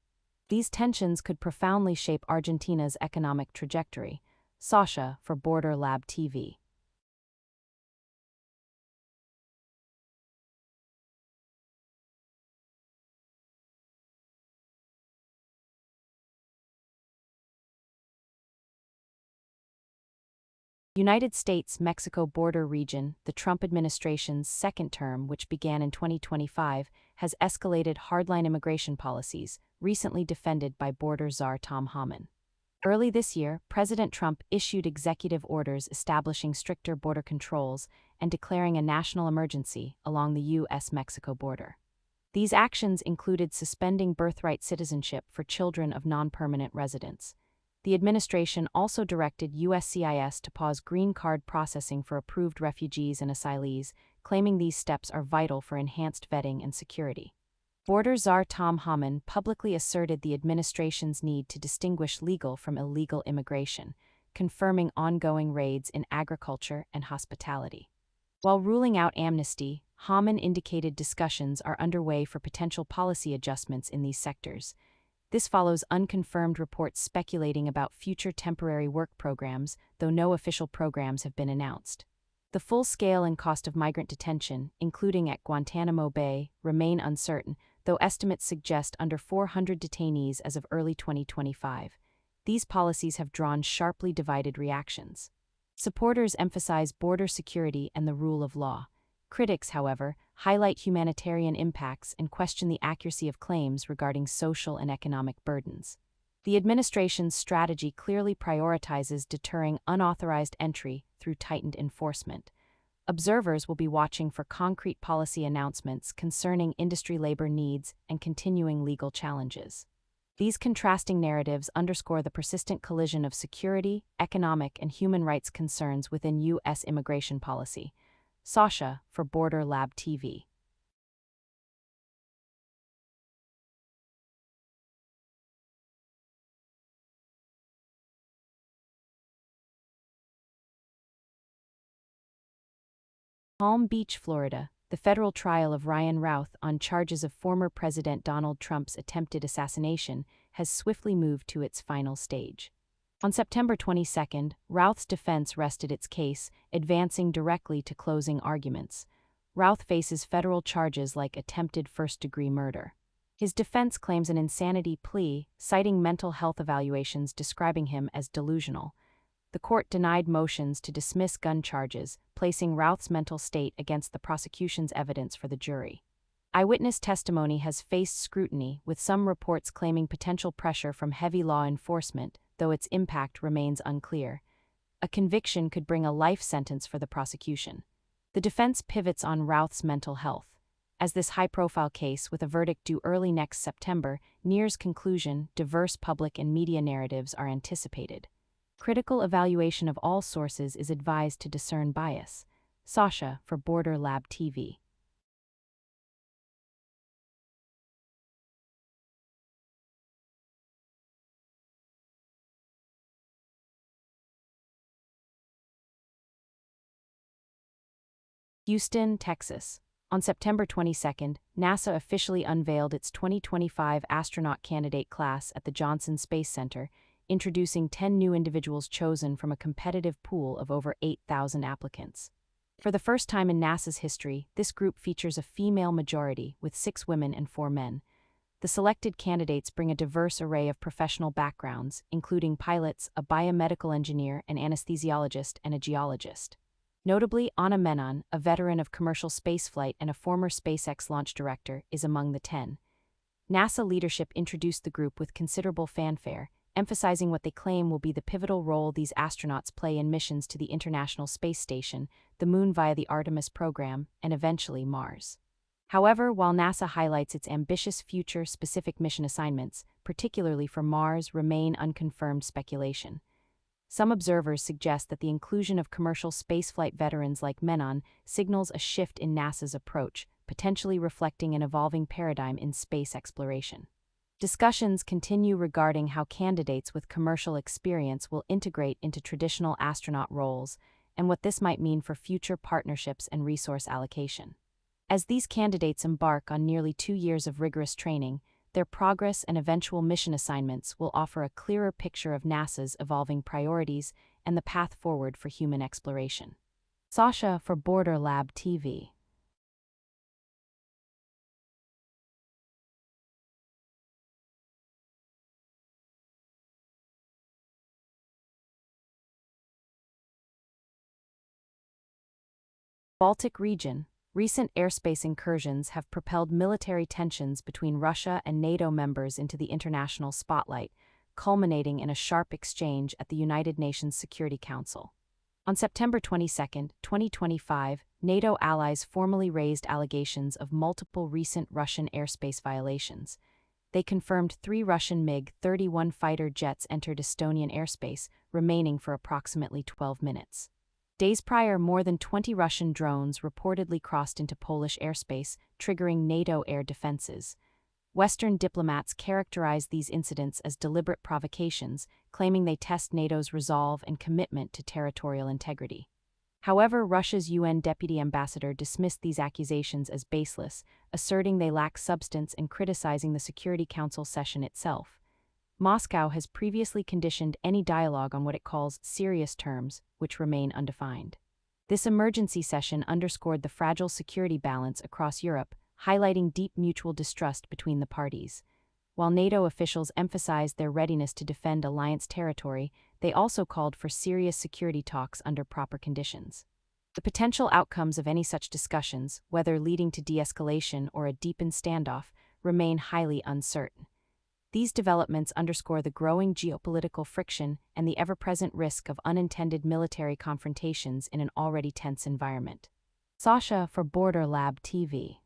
These tensions could profoundly shape Argentina's economic trajectory. Sasha for Bordee Lab TV. United States-Mexico border region, the Trump administration's second term, which began in 2025, has escalated hardline immigration policies, recently defended by border czar Tom Homan. Early this year, President Trump issued executive orders establishing stricter border controls and declaring a national emergency along the U.S.-Mexico border. These actions included suspending birthright citizenship for children of non-permanent residents. The administration also directed USCIS to pause green card processing for approved refugees and asylees, claiming these steps are vital for enhanced vetting and security. Border czar Tom Homan publicly asserted the administration's need to distinguish legal from illegal immigration, confirming ongoing raids in agriculture and hospitality. While ruling out amnesty, Homan indicated discussions are underway for potential policy adjustments in these sectors. This follows unconfirmed reports speculating about future temporary work programs, though no official programs have been announced. The full scale and cost of migrant detention, including at Guantanamo Bay, remain uncertain, though estimates suggest under 400 detainees as of early 2025. These policies have drawn sharply divided reactions. Supporters emphasize border security and the rule of law. Critics, however, highlight humanitarian impacts and question the accuracy of claims regarding social and economic burdens. The administration's strategy clearly prioritizes deterring unauthorized entry through tightened enforcement. Observers will be watching for concrete policy announcements concerning industry labor needs and continuing legal challenges. These contrasting narratives underscore the persistent collision of security, economic, and human rights concerns within U.S. immigration policy. Sasha for Bordee Lab TV. Palm Beach, Florida. The federal trial of Ryan Routh on charges of former President Donald Trump's attempted assassination has swiftly moved to its final stage. On September 22, Routh's defense rested its case, advancing directly to closing arguments. Routh faces federal charges like attempted first-degree murder. His defense claims an insanity plea, citing mental health evaluations describing him as delusional. The court denied motions to dismiss gun charges, placing Routh's mental state against the prosecution's evidence for the jury. Eyewitness testimony has faced scrutiny, with some reports claiming potential pressure from heavy law enforcement, though its impact remains unclear. A conviction could bring a life sentence for the prosecution. The defense pivots on Routh's mental health. As this high-profile case, with a verdict due early next September, nears conclusion, diverse public and media narratives are anticipated. Critical evaluation of all sources is advised to discern bias. Sasha for Bordee Lab TV. Houston, Texas. On September 22, NASA officially unveiled its 2025 astronaut candidate class at the Johnson Space Center, introducing 10 new individuals chosen from a competitive pool of over 8,000 applicants. For the first time in NASA's history, this group features a female majority, with 6 women and 4 men. The selected candidates bring a diverse array of professional backgrounds, including pilots, a biomedical engineer, an anesthesiologist, and a geologist. Notably, Anna Menon, a veteran of commercial spaceflight and a former SpaceX launch director, is among the 10. NASA leadership introduced the group with considerable fanfare, emphasizing what they claim will be the pivotal role these astronauts play in missions to the International Space Station, the Moon via the Artemis program, and eventually Mars. However, while NASA highlights its ambitious future-specific mission assignments, particularly for Mars, remain unconfirmed speculation. Some observers suggest that the inclusion of commercial spaceflight veterans like Menon signals a shift in NASA's approach, potentially reflecting an evolving paradigm in space exploration. Discussions continue regarding how candidates with commercial experience will integrate into traditional astronaut roles and what this might mean for future partnerships and resource allocation. As these candidates embark on nearly 2 years of rigorous training, their progress and eventual mission assignments will offer a clearer picture of NASA's evolving priorities and the path forward for human exploration. Sasha for Bordee Lab TV. Baltic region. Recent airspace incursions have propelled military tensions between Russia and NATO members into the international spotlight, culminating in a sharp exchange at the United Nations Security Council. On September 22, 2025, NATO allies formally raised allegations of multiple recent Russian airspace violations. They confirmed 3 Russian MiG-31 fighter jets entered Estonian airspace, remaining for approximately 12 minutes. Days prior, more than 20 Russian drones reportedly crossed into Polish airspace, triggering NATO air defenses. Western diplomats characterized these incidents as deliberate provocations, claiming they test NATO's resolve and commitment to territorial integrity. However, Russia's UN deputy ambassador dismissed these accusations as baseless, asserting they lack substance and criticizing the Security Council session itself. Moscow has previously conditioned any dialogue on what it calls serious terms, which remain undefined. This emergency session underscored the fragile security balance across Europe, highlighting deep mutual distrust between the parties. While NATO officials emphasized their readiness to defend alliance territory, they also called for serious security talks under proper conditions. The potential outcomes of any such discussions, whether leading to de-escalation or a deepened standoff, remain highly uncertain. These developments underscore the growing geopolitical friction and the ever-present risk of unintended military confrontations in an already tense environment. Sasha for Bordee Lab TV.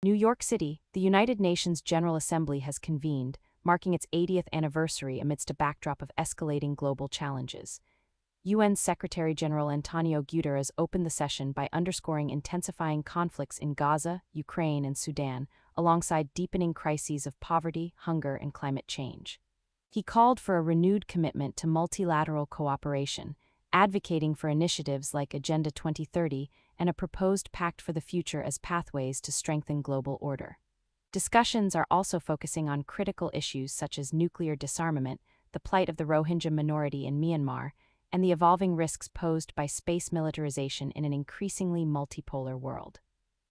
New York City, the United Nations General Assembly has convened, marking its 80th anniversary amidst a backdrop of escalating global challenges. UN Secretary-General Antonio Guterres opened the session by underscoring intensifying conflicts in Gaza, Ukraine, and Sudan, alongside deepening crises of poverty, hunger, and climate change. He called for a renewed commitment to multilateral cooperation, advocating for initiatives like Agenda 2030 and a proposed pact for the future as pathways to strengthen global order. Discussions are also focusing on critical issues such as nuclear disarmament, the plight of the Rohingya minority in Myanmar, and the evolving risks posed by space militarization in an increasingly multipolar world.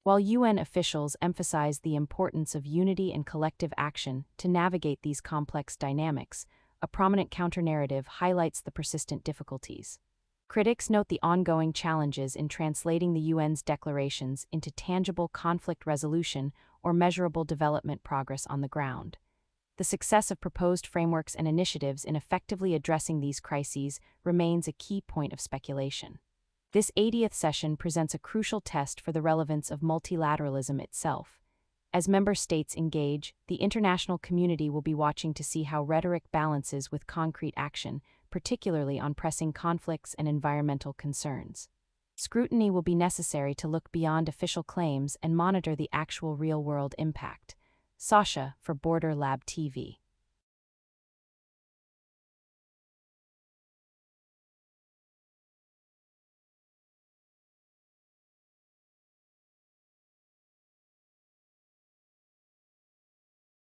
While UN officials emphasize the importance of unity and collective action to navigate these complex dynamics, a prominent counter-narrative highlights the persistent difficulties. Critics note the ongoing challenges in translating the UN's declarations into tangible conflict resolution or measurable development progress on the ground. The success of proposed frameworks and initiatives in effectively addressing these crises remains a key point of speculation. This 80th session presents a crucial test for the relevance of multilateralism itself. As member states engage, the international community will be watching to see how rhetoric balances with concrete action, particularly on pressing conflicts and environmental concerns. Scrutiny will be necessary to look beyond official claims and monitor the actual real-world impact. Sasha for Bordee Lab TV.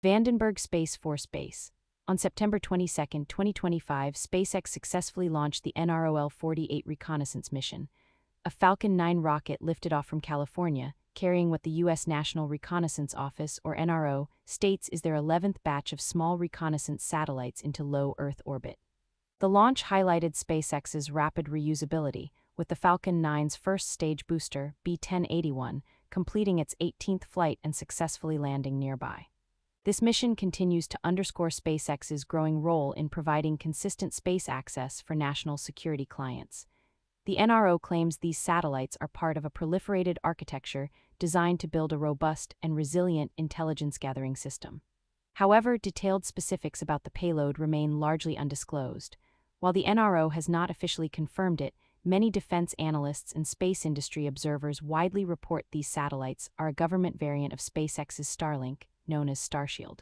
Vandenberg Space Force Base. On September 22, 2025, SpaceX successfully launched the NROL-48 reconnaissance mission. A Falcon 9 rocket lifted off from California, carrying what the U.S. National Reconnaissance Office, or NRO, states is their 11th batch of small reconnaissance satellites into low Earth orbit. The launch highlighted SpaceX's rapid reusability, with the Falcon 9's first stage booster, B-1081, completing its 18th flight and successfully landing nearby. This mission continues to underscore SpaceX's growing role in providing consistent space access for national security clients. The NRO claims these satellites are part of a proliferated architecture designed to build a robust and resilient intelligence-gathering system. However, detailed specifics about the payload remain largely undisclosed. While the NRO has not officially confirmed it, many defense analysts and space industry observers widely report these satellites are a government variant of SpaceX's Starlink, known as Starshield.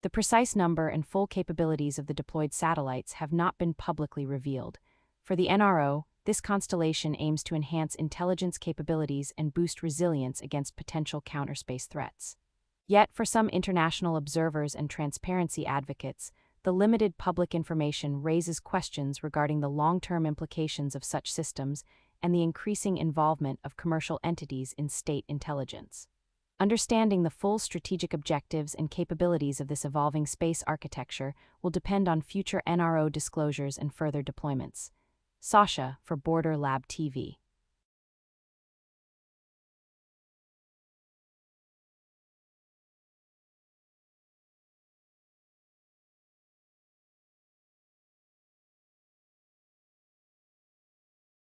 The precise number and full capabilities of the deployed satellites have not been publicly revealed. For the NRO, this constellation aims to enhance intelligence capabilities and boost resilience against potential counterspace threats. Yet, for some international observers and transparency advocates, the limited public information raises questions regarding the long-term implications of such systems and the increasing involvement of commercial entities in state intelligence. Understanding the full strategic objectives and capabilities of this evolving space architecture will depend on future NRO disclosures and further deployments. Sasha for Bordee Lab TV.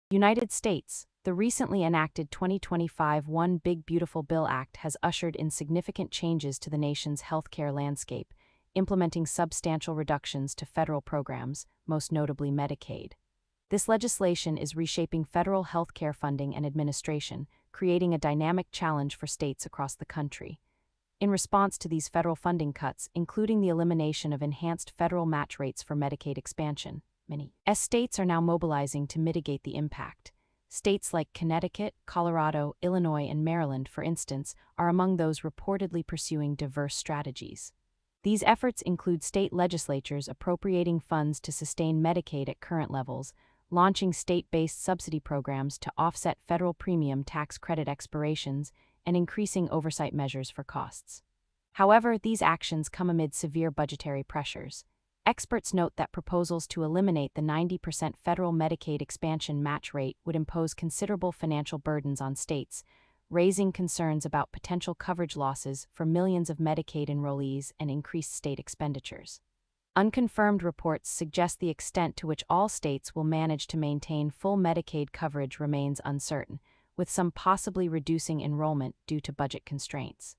United States, the recently enacted 2025 One Big Beautiful Bill Act has ushered in significant changes to the nation's healthcare landscape, implementing substantial reductions to federal programs, most notably Medicaid. This legislation is reshaping federal healthcare funding and administration, creating a dynamic challenge for states across the country. In response to these federal funding cuts, including the elimination of enhanced federal match rates for Medicaid expansion, many states are now mobilizing to mitigate the impact. States like Connecticut, Colorado, Illinois, and Maryland, for instance, are among those reportedly pursuing diverse strategies. These efforts include state legislatures appropriating funds to sustain Medicaid at current levels, launching state-based subsidy programs to offset federal premium tax credit expirations, and increasing oversight measures for costs. However, these actions come amid severe budgetary pressures. Experts note that proposals to eliminate the 90% federal Medicaid expansion match rate would impose considerable financial burdens on states, raising concerns about potential coverage losses for millions of Medicaid enrollees and increased state expenditures. Unconfirmed reports suggest the extent to which all states will manage to maintain full Medicaid coverage remains uncertain, with some possibly reducing enrollment due to budget constraints.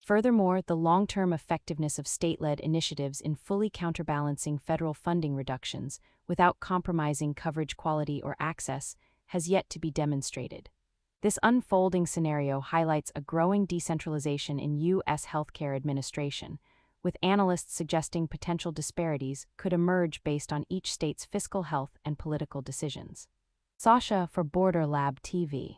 Furthermore, the long-term effectiveness of state-led initiatives in fully counterbalancing federal funding reductions without compromising coverage quality or access has yet to be demonstrated. This unfolding scenario highlights a growing decentralization in U.S. healthcare administration, with analysts suggesting potential disparities could emerge based on each state's fiscal health and political decisions. Sasha for Bordee Lab TV.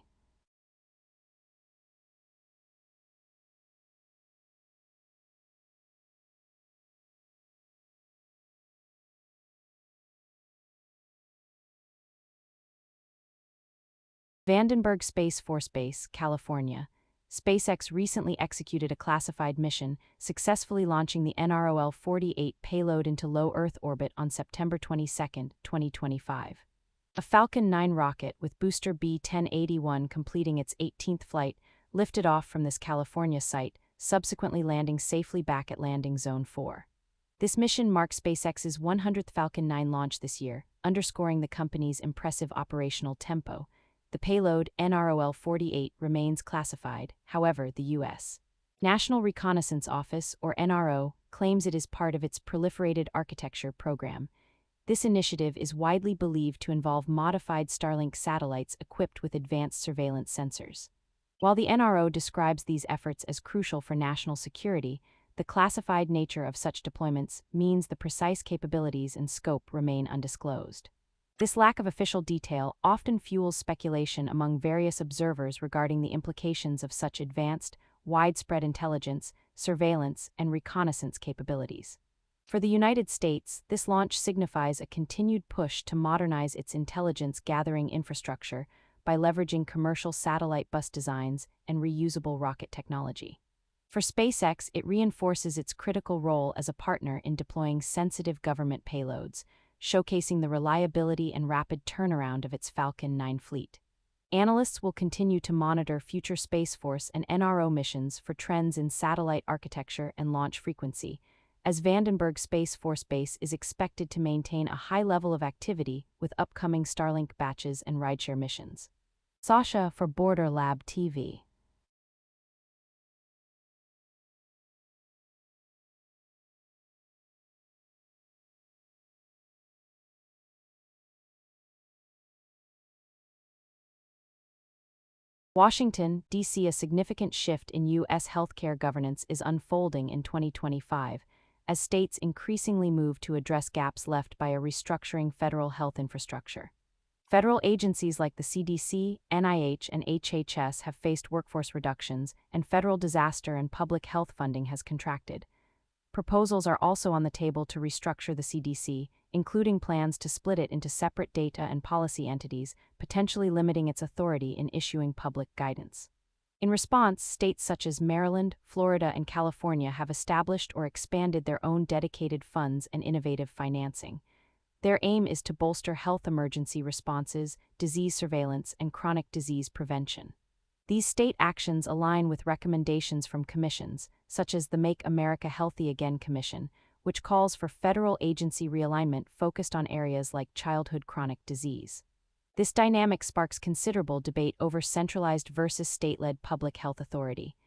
Vandenberg Space Force Base, California. SpaceX recently executed a classified mission, successfully launching the NROL-48 payload into low Earth orbit on September 22, 2025. A Falcon 9 rocket with booster B-1081 completing its 18th flight lifted off from this California site, subsequently landing safely back at Landing Zone 4. This mission marks SpaceX's 100th Falcon 9 launch this year, underscoring the company's impressive operational tempo. The payload, NROL-48, remains classified. However, the U.S. National Reconnaissance Office, or NRO, claims it is part of its Proliferated Architecture program. This initiative is widely believed to involve modified Starlink satellites equipped with advanced surveillance sensors. While the NRO describes these efforts as crucial for national security, the classified nature of such deployments means the precise capabilities and scope remain undisclosed. This lack of official detail often fuels speculation among various observers regarding the implications of such advanced, widespread intelligence, surveillance, and reconnaissance capabilities. For the United States, this launch signifies a continued push to modernize its intelligence-gathering infrastructure by leveraging commercial satellite bus designs and reusable rocket technology. For SpaceX, it reinforces its critical role as a partner in deploying sensitive government payloads, showcasing the reliability and rapid turnaround of its Falcon 9 fleet. Analysts will continue to monitor future Space Force and NRO missions for trends in satellite architecture and launch frequency, as Vandenberg Space Force Base is expected to maintain a high level of activity with upcoming Starlink batches and rideshare missions. Sasha for Bordee Lab TV. Washington, D.C. A significant shift in U.S. healthcare governance is unfolding in 2025, as states increasingly move to address gaps left by a restructuring federal health infrastructure. Federal agencies like the CDC, NIH, and HHS have faced workforce reductions, and federal disaster and public health funding has contracted. Proposals are also on the table to restructure the CDC, including plans to split it into separate data and policy entities, potentially limiting its authority in issuing public guidance. In response, states such as Maryland, Florida, and California have established or expanded their own dedicated funds and innovative financing. Their aim is to bolster health emergency responses, disease surveillance, and chronic disease prevention. These state actions align with recommendations from commissions, such as the Make America Healthy Again Commission, which calls for federal agency realignment focused on areas like childhood chronic disease. This dynamic sparks considerable debate over centralized versus state-led public health authority.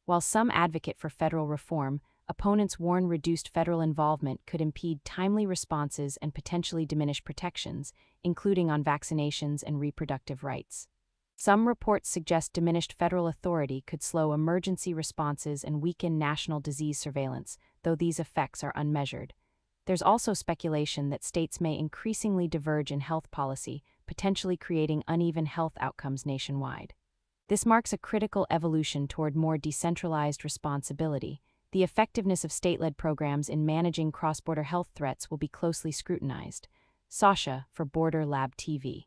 While some advocate for federal reform, opponents warn reduced federal involvement could impede timely responses and potentially diminish protections, including on vaccinations and reproductive rights. Some reports suggest diminished federal authority could slow emergency responses and weaken national disease surveillance, though these effects are unmeasured. There's also speculation that states may increasingly diverge in health policy, potentially creating uneven health outcomes nationwide. This marks a critical evolution toward more decentralized responsibility, the effectiveness of state-led programs in managing cross-border health threats will be closely scrutinized. Sasha for Bordee Lab TV.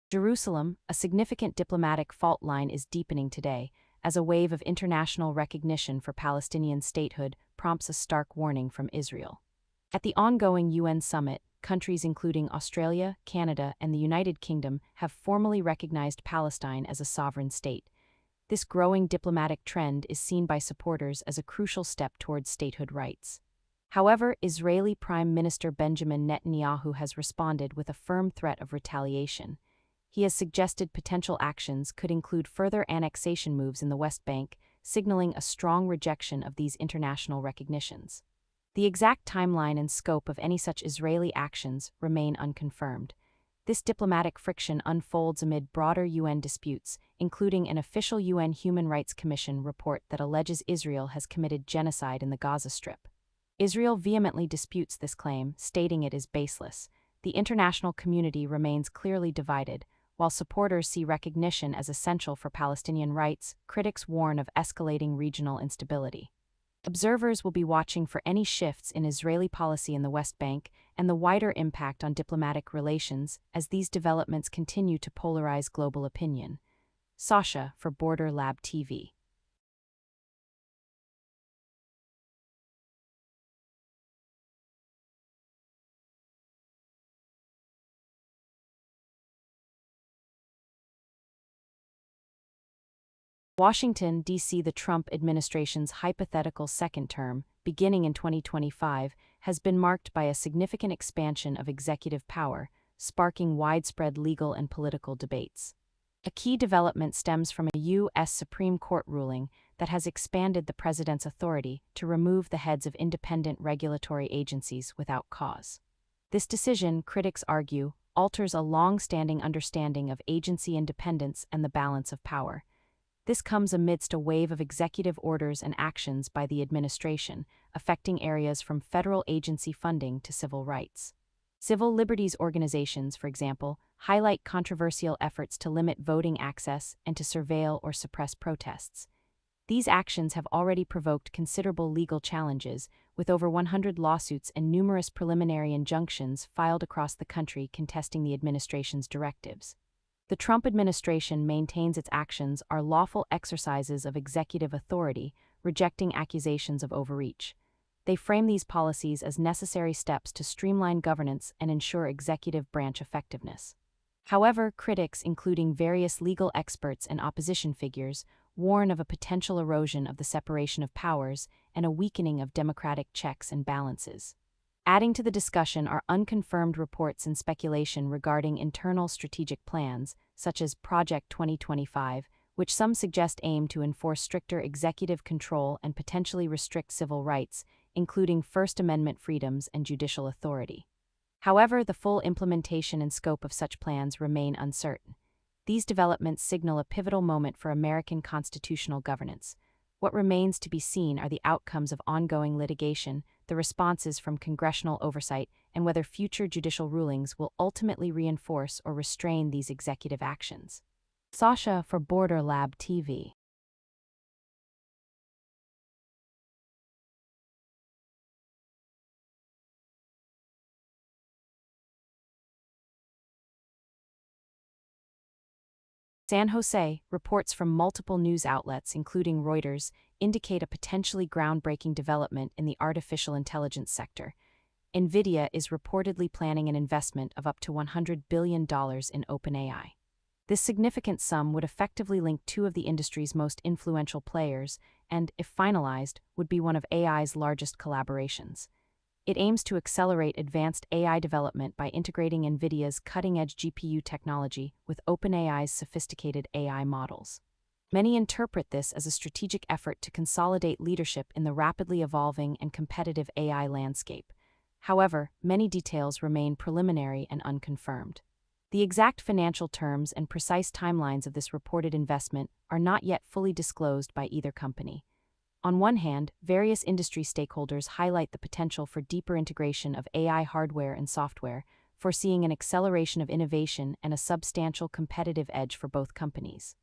Jerusalem, a significant diplomatic fault line is deepening today, as a wave of international recognition for Palestinian statehood prompts a stark warning from Israel. At the ongoing UN summit, countries including Australia, Canada, and the United Kingdom have formally recognized Palestine as a sovereign state. This growing diplomatic trend is seen by supporters as a crucial step towards statehood rights. However, Israeli Prime Minister Benjamin Netanyahu has responded with a firm threat of retaliation. He has suggested potential actions could include further annexation moves in the West Bank, signaling a strong rejection of these international recognitions. The exact timeline and scope of any such Israeli actions remain unconfirmed. This diplomatic friction unfolds amid broader UN disputes, including an official UN Human Rights Commission report that alleges Israel has committed genocide in the Gaza Strip. Israel vehemently disputes this claim, stating it is baseless. The international community remains clearly divided. While supporters see recognition as essential for Palestinian rights, critics warn of escalating regional instability. Observers will be watching for any shifts in Israeli policy in the West Bank and the wider impact on diplomatic relations as these developments continue to polarize global opinion. Sasha for Bordee Lab TV. Washington, D.C. The Trump administration's hypothetical second term, beginning in 2025, has been marked by a significant expansion of executive power, sparking widespread legal and political debates. A key development stems from a U.S. Supreme Court ruling that has expanded the president's authority to remove the heads of independent regulatory agencies without cause. This decision, critics argue, alters a long-standing understanding of agency independence and the balance of power. This comes amidst a wave of executive orders and actions by the administration, affecting areas from federal agency funding to civil rights. Civil liberties organizations, for example, highlight controversial efforts to limit voting access and to surveil or suppress protests. These actions have already provoked considerable legal challenges, with over 100 lawsuits and numerous preliminary injunctions filed across the country contesting the administration's directives. The Trump administration maintains its actions are lawful exercises of executive authority, rejecting accusations of overreach. They frame these policies as necessary steps to streamline governance and ensure executive branch effectiveness. However, critics, including various legal experts and opposition figures, warn of a potential erosion of the separation of powers and a weakening of democratic checks and balances. Adding to the discussion are unconfirmed reports and speculation regarding internal strategic plans, such as Project 2025, which some suggest aim to enforce stricter executive control and potentially restrict civil rights, including First Amendment freedoms and judicial authority. However, the full implementation and scope of such plans remain uncertain. These developments signal a pivotal moment for American constitutional governance. What remains to be seen are the outcomes of ongoing litigation, the responses from congressional oversight, and whether future judicial rulings will ultimately reinforce or restrain these executive actions. Sasha for Bordee Lab TV. San Jose, reports from multiple news outlets, including Reuters, indicate a potentially groundbreaking development in the artificial intelligence sector. NVIDIA is reportedly planning an investment of up to $100 billion in OpenAI. This significant sum would effectively link two of the industry's most influential players and, if finalized, would be one of AI's largest collaborations. It aims to accelerate advanced AI development by integrating NVIDIA's cutting-edge GPU technology with OpenAI's sophisticated AI models. Many interpret this as a strategic effort to consolidate leadership in the rapidly evolving and competitive AI landscape. However, many details remain preliminary and unconfirmed. The exact financial terms and precise timelines of this reported investment are not yet fully disclosed by either company. On one hand, various industry stakeholders highlight the potential for deeper integration of AI hardware and software, foreseeing an acceleration of innovation and a substantial competitive edge for both companies.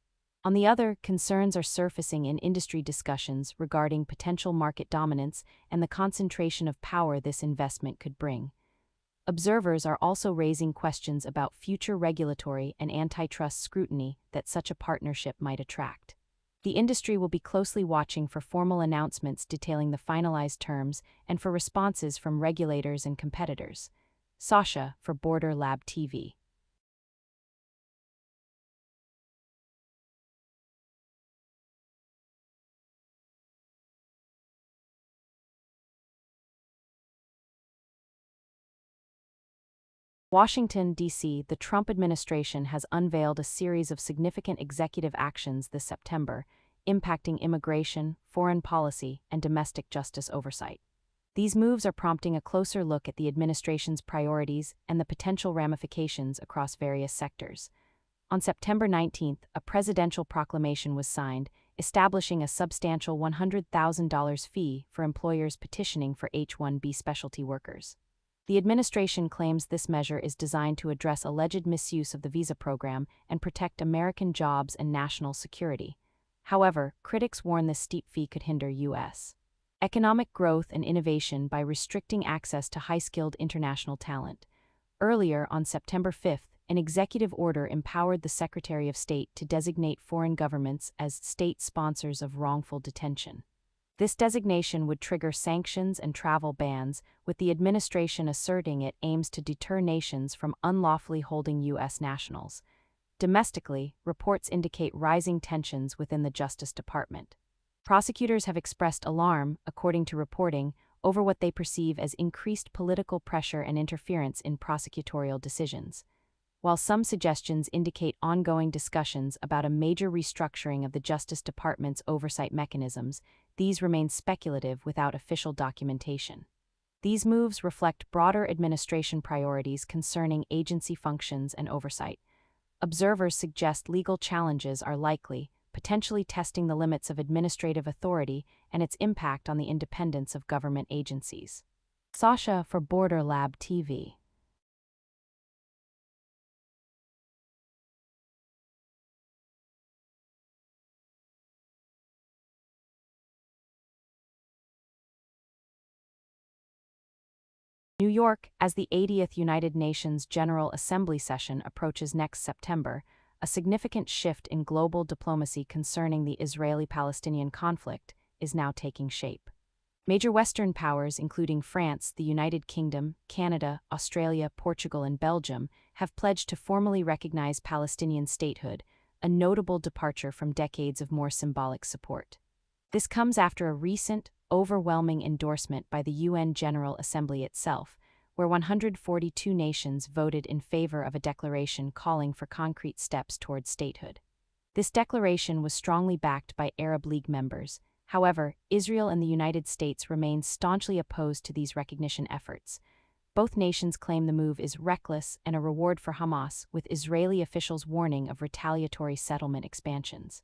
On the other, concerns are surfacing in industry discussions regarding potential market dominance and the concentration of power this investment could bring. Observers are also raising questions about future regulatory and antitrust scrutiny that such a partnership might attract. The industry will be closely watching for formal announcements detailing the finalized terms and for responses from regulators and competitors. Sasha for Bordee Lab TV. Washington, D.C., the Trump administration has unveiled a series of significant executive actions this September, impacting immigration, foreign policy, and domestic justice oversight. These moves are prompting a closer look at the administration's priorities and the potential ramifications across various sectors. On September 19, a presidential proclamation was signed, establishing a substantial $100,000 fee for employers petitioning for H-1B specialty workers. The administration claims this measure is designed to address alleged misuse of the visa program and protect American jobs and national security. However, critics warn this steep fee could hinder U.S. economic growth and innovation by restricting access to high-skilled international talent. Earlier, on September 5, an executive order empowered the Secretary of State to designate foreign governments as state sponsors of wrongful detention. This designation would trigger sanctions and travel bans, with the administration asserting it aims to deter nations from unlawfully holding U.S. nationals. Domestically, reports indicate rising tensions within the Justice Department. Prosecutors have expressed alarm, according to reporting, over what they perceive as increased political pressure and interference in prosecutorial decisions. While some suggestions indicate ongoing discussions about a major restructuring of the Justice Department's oversight mechanisms, these remain speculative without official documentation. These moves reflect broader administration priorities concerning agency functions and oversight. Observers suggest legal challenges are likely, potentially testing the limits of administrative authority and its impact on the independence of government agencies. Sasha for Bordee Lab TV. New York, as the 80th United Nations General Assembly session approaches next September, a significant shift in global diplomacy concerning the Israeli-Palestinian conflict is now taking shape. Major Western powers, including France, the United Kingdom, Canada, Australia, Portugal, and Belgium, have pledged to formally recognize Palestinian statehood, a notable departure from decades of more symbolic support. This comes after a recent, overwhelming endorsement by the UN General Assembly itself, where 142 nations voted in favor of a declaration calling for concrete steps towards statehood. This declaration was strongly backed by Arab League members. However, Israel and the United States remain staunchly opposed to these recognition efforts. Both nations claim the move is reckless and a reward for Hamas, with Israeli officials warning of retaliatory settlement expansions.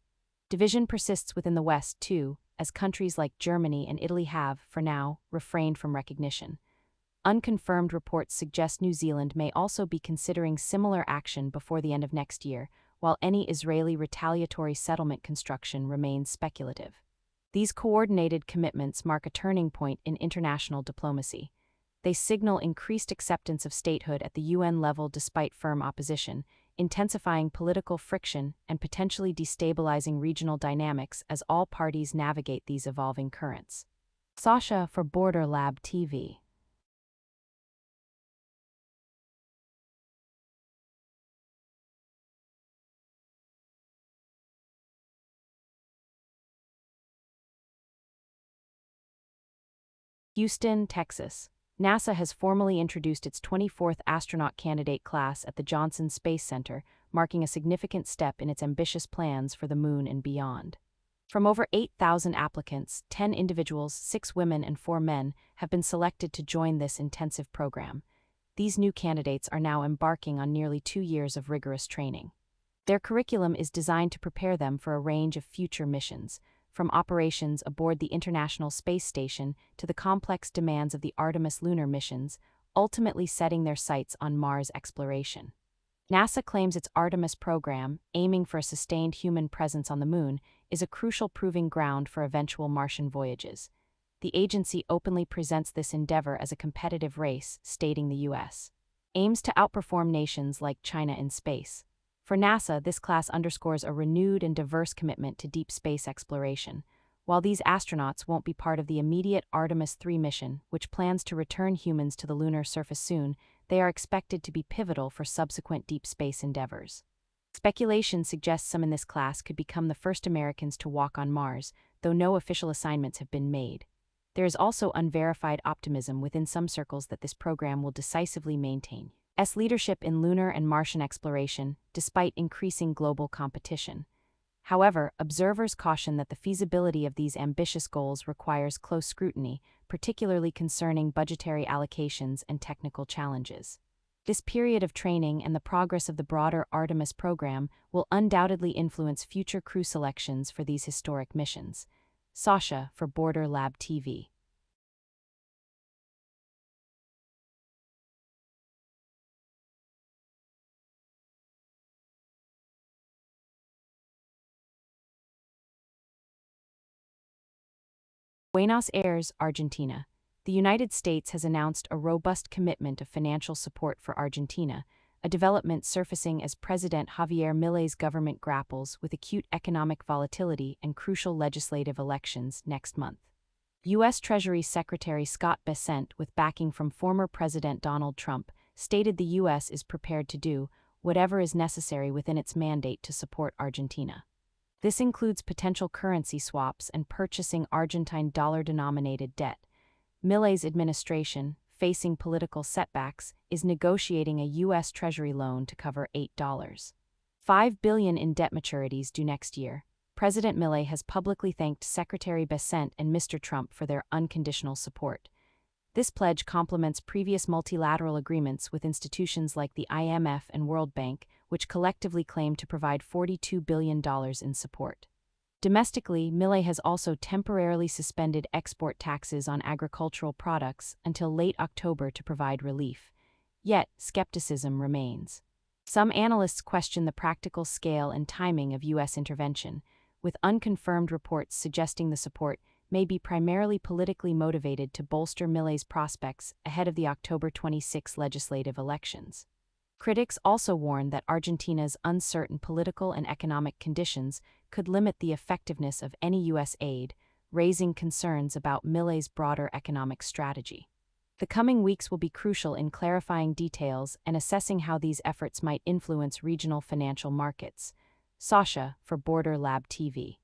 Division persists within the West, too, as countries like Germany and Italy have, for now, refrained from recognition. Unconfirmed reports suggest New Zealand may also be considering similar action before the end of next year, while any Israeli retaliatory settlement construction remains speculative. These coordinated commitments mark a turning point in international diplomacy. They signal increased acceptance of statehood at the UN level despite firm opposition, intensifying political friction and potentially destabilizing regional dynamics as all parties navigate these evolving currents. Sasha for Bordee Lab TV. Houston, Texas. NASA has formally introduced its 24th astronaut candidate class at the Johnson Space Center, marking a significant step in its ambitious plans for the Moon and beyond. From over 8,000 applicants, 10 individuals, 6 women and 4 men, have been selected to join this intensive program. These new candidates are now embarking on nearly 2 years of rigorous training. Their curriculum is designed to prepare them for a range of future missions, from operations aboard the International Space Station to the complex demands of the Artemis lunar missions, ultimately setting their sights on Mars exploration. NASA claims its Artemis program, aiming for a sustained human presence on the Moon, is a crucial proving ground for eventual Martian voyages. The agency openly presents this endeavor as a competitive race, stating the U.S. aims to outperform nations like China in space. For NASA, this class underscores a renewed and diverse commitment to deep space exploration. While these astronauts won't be part of the immediate Artemis 3 mission, which plans to return humans to the lunar surface soon, they are expected to be pivotal for subsequent deep space endeavors. Speculation suggests some in this class could become the first Americans to walk on Mars, though no official assignments have been made. There is also unverified optimism within some circles that this program will decisively maintain its leadership in lunar and Martian exploration, despite increasing global competition. However, observers caution that the feasibility of these ambitious goals requires close scrutiny, particularly concerning budgetary allocations and technical challenges. This period of training and the progress of the broader Artemis program will undoubtedly influence future crew selections for these historic missions. Sasha for Bordee Lab TV. Buenos Aires, Argentina. The United States has announced a robust commitment of financial support for Argentina, a development surfacing as President Javier Milei's government grapples with acute economic volatility and crucial legislative elections next month. U.S. Treasury Secretary Scott Bessent, with backing from former President Donald Trump, stated the U.S. is prepared to do whatever is necessary within its mandate to support Argentina. This includes potential currency swaps and purchasing Argentine dollar-denominated debt. Milei's administration, facing political setbacks, is negotiating a U.S. Treasury loan to cover $8.5 billion in debt maturities due next year. President Milei has publicly thanked Secretary Bessent and Mr. Trump for their unconditional support. This pledge complements previous multilateral agreements with institutions like the IMF and World Bank, which collectively claim to provide $42 billion in support. Domestically, Milei has also temporarily suspended export taxes on agricultural products until late October to provide relief. Yet, skepticism remains. Some analysts question the practical scale and timing of U.S. intervention, with unconfirmed reports suggesting the support may be primarily politically motivated to bolster Milei's prospects ahead of the October 26 legislative elections. Critics also warn that Argentina's uncertain political and economic conditions could limit the effectiveness of any U.S. aid, raising concerns about Milei's broader economic strategy. The coming weeks will be crucial in clarifying details and assessing how these efforts might influence regional financial markets. Sasha for Bordee Lab TV.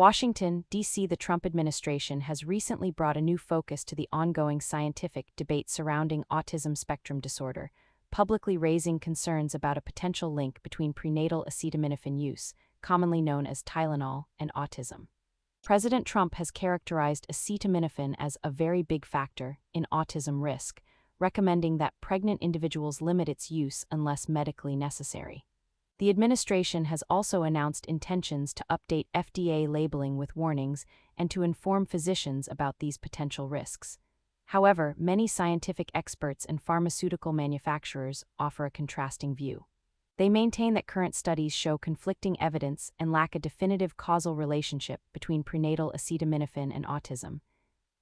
Washington, D.C. The Trump administration has recently brought a new focus to the ongoing scientific debate surrounding autism spectrum disorder, publicly raising concerns about a potential link between prenatal acetaminophen use, commonly known as Tylenol, and autism. President Trump has characterized acetaminophen as a very big factor in autism risk, recommending that pregnant individuals limit its use unless medically necessary. The administration has also announced intentions to update FDA labeling with warnings and to inform physicians about these potential risks. However, many scientific experts and pharmaceutical manufacturers offer a contrasting view. They maintain that current studies show conflicting evidence and lack a definitive causal relationship between prenatal acetaminophen and autism.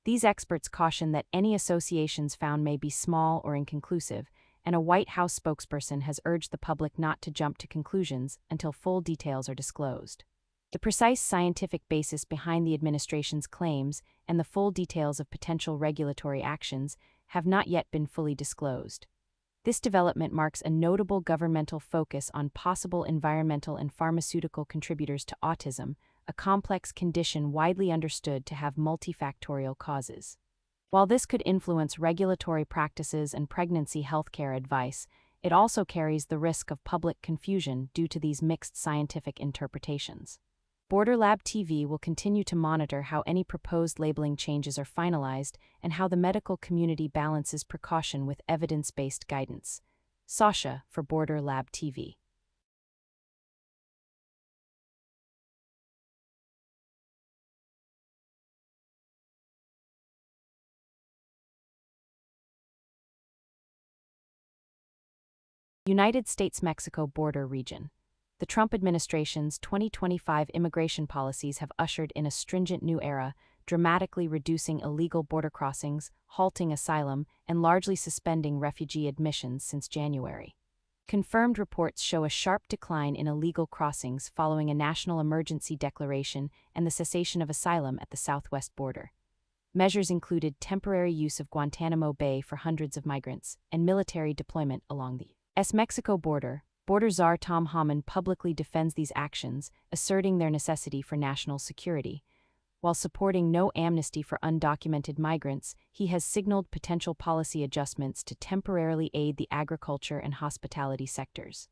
These experts caution that any associations found may be small or inconclusive, and a White House spokesperson has urged the public not to jump to conclusions until full details are disclosed. The precise scientific basis behind the administration's claims and the full details of potential regulatory actions have not yet been fully disclosed. This development marks a notable governmental focus on possible environmental and pharmaceutical contributors to autism, a complex condition widely understood to have multifactorial causes. While this could influence regulatory practices and pregnancy healthcare advice, it also carries the risk of public confusion due to these mixed scientific interpretations. Bordee Lab TV will continue to monitor how any proposed labeling changes are finalized and how the medical community balances precaution with evidence-based guidance. Sasha for Bordee Lab TV. United States-Mexico border region. The Trump administration's 2025 immigration policies have ushered in a stringent new era, dramatically reducing illegal border crossings, halting asylum, and largely suspending refugee admissions since January. Confirmed reports show a sharp decline in illegal crossings following a national emergency declaration and the cessation of asylum at the southwest border. Measures included temporary use of Guantanamo Bay for hundreds of migrants and military deployment along the Mexico border. Border czar Tom Homan publicly defends these actions, asserting their necessity for national security. While supporting no amnesty for undocumented migrants, he has signaled potential policy adjustments to temporarily aid the agriculture and hospitality sectors.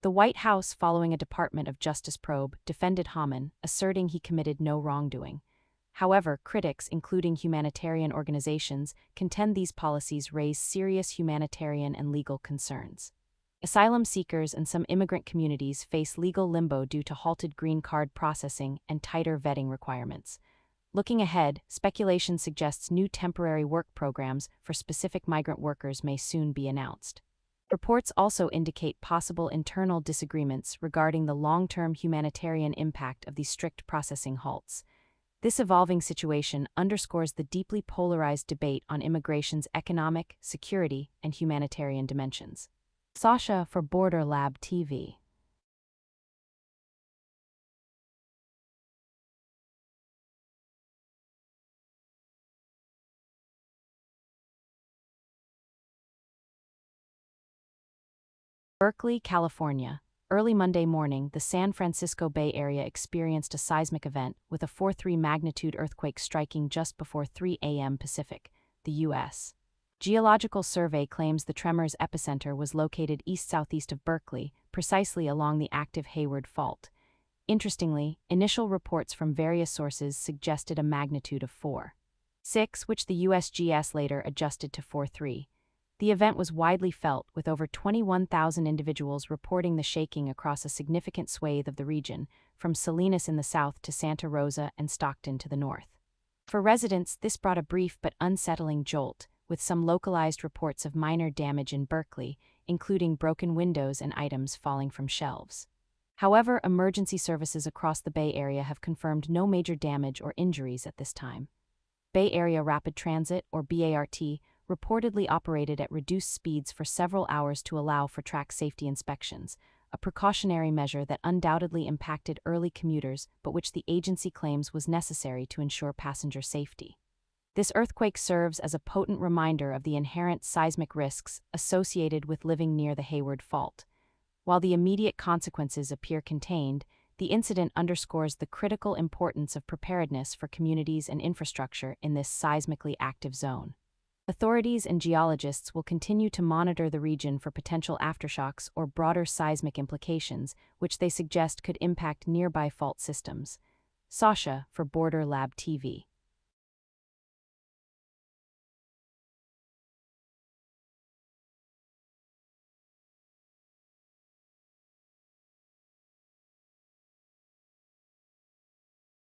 The White House, following a Department of Justice probe, defended Homan, asserting he committed no wrongdoing. However, critics, including humanitarian organizations, contend these policies raise serious humanitarian and legal concerns. Asylum seekers and some immigrant communities face legal limbo due to halted green card processing and tighter vetting requirements. Looking ahead, speculation suggests new temporary work programs for specific migrant workers may soon be announced. Reports also indicate possible internal disagreements regarding the long-term humanitarian impact of these strict processing halts. This evolving situation underscores the deeply polarized debate on immigration's economic, security, and humanitarian dimensions. Sasha for Bordee Lab TV. Berkeley, California. Early Monday morning, the San Francisco Bay Area experienced a seismic event with a 4.3 magnitude earthquake striking just before 3 a.m. Pacific, the U.S. Geological Survey claims the tremor's epicenter was located east-southeast of Berkeley, precisely along the active Hayward Fault. Interestingly, initial reports from various sources suggested a magnitude of 4.6, which the USGS later adjusted to 4.3. The event was widely felt, with over 21,000 individuals reporting the shaking across a significant swathe of the region, from Salinas in the south to Santa Rosa and Stockton to the north. For residents, this brought a brief but unsettling jolt, with some localized reports of minor damage in Berkeley, including broken windows and items falling from shelves. However, emergency services across the Bay Area have confirmed no major damage or injuries at this time. Bay Area Rapid Transit, or BART, reportedly operated at reduced speeds for several hours to allow for track safety inspections, a precautionary measure that undoubtedly impacted early commuters but which the agency claims was necessary to ensure passenger safety. This earthquake serves as a potent reminder of the inherent seismic risks associated with living near the Hayward Fault. While the immediate consequences appear contained, the incident underscores the critical importance of preparedness for communities and infrastructure in this seismically active zone. Authorities and geologists will continue to monitor the region for potential aftershocks or broader seismic implications, which they suggest could impact nearby fault systems. Sasha for Bordee Lab TV.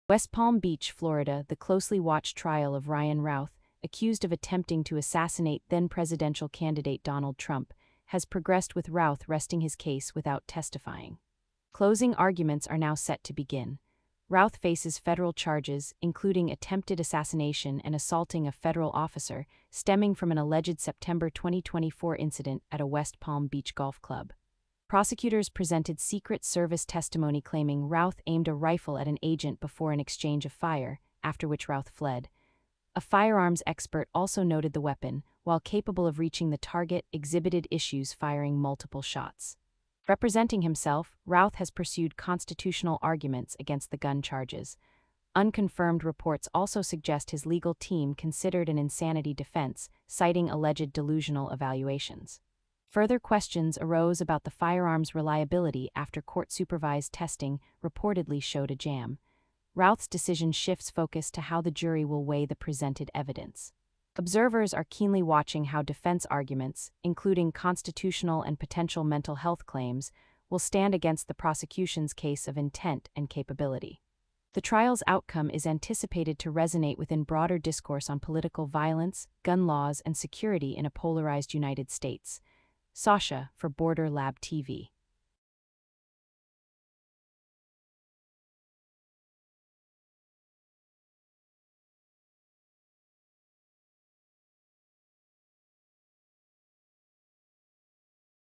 West Palm Beach, Florida. The closely watched trial of Ryan Routh, accused of attempting to assassinate then-presidential candidate Donald Trump, has progressed, with Routh resting his case without testifying. Closing arguments are now set to begin. Routh faces federal charges, including attempted assassination and assaulting a federal officer, stemming from an alleged September 2024 incident at a West Palm Beach golf club. Prosecutors presented Secret Service testimony claiming Routh aimed a rifle at an agent before an exchange of fire, after which Routh fled. A firearms expert also noted the weapon, while capable of reaching the target, exhibited issues firing multiple shots. Representing himself, Routh has pursued constitutional arguments against the gun charges. Unconfirmed reports also suggest his legal team considered an insanity defense, citing alleged delusional evaluations. Further questions arose about the firearm's reliability after court-supervised testing reportedly showed a jam. Routh's decision shifts focus to how the jury will weigh the presented evidence. Observers are keenly watching how defense arguments, including constitutional and potential mental health claims, will stand against the prosecution's case of intent and capability. The trial's outcome is anticipated to resonate within broader discourse on political violence, gun laws, and security in a polarized United States. Sasha for Bordee Lab TV.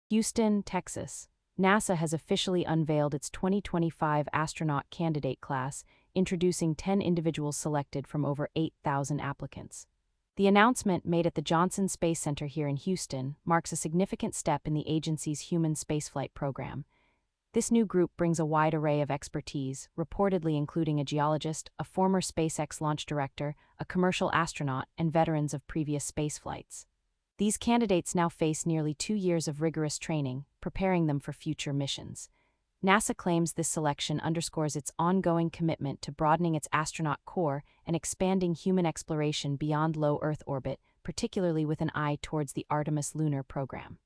Houston, Texas. NASA has officially unveiled its 2025 astronaut candidate class, introducing 10 individuals selected from over 8,000 applicants. The announcement, made at the Johnson Space Center here in Houston, marks a significant step in the agency's human spaceflight program. This new group brings a wide array of expertise, reportedly including a geologist, a former SpaceX launch director, a commercial astronaut, and veterans of previous spaceflights. These candidates now face nearly 2 years of rigorous training, preparing them for future missions. NASA claims this selection underscores its ongoing commitment to broadening its astronaut corps and expanding human exploration beyond low Earth orbit, particularly with an eye towards the Artemis lunar program.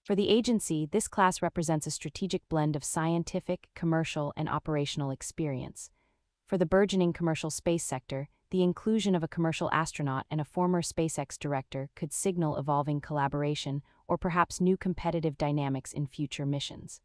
For the agency, this class represents a strategic blend of scientific, commercial, and operational experience. For the burgeoning commercial space sector, the inclusion of a commercial astronaut and a former SpaceX director could signal evolving collaboration or perhaps new competitive dynamics in future missions.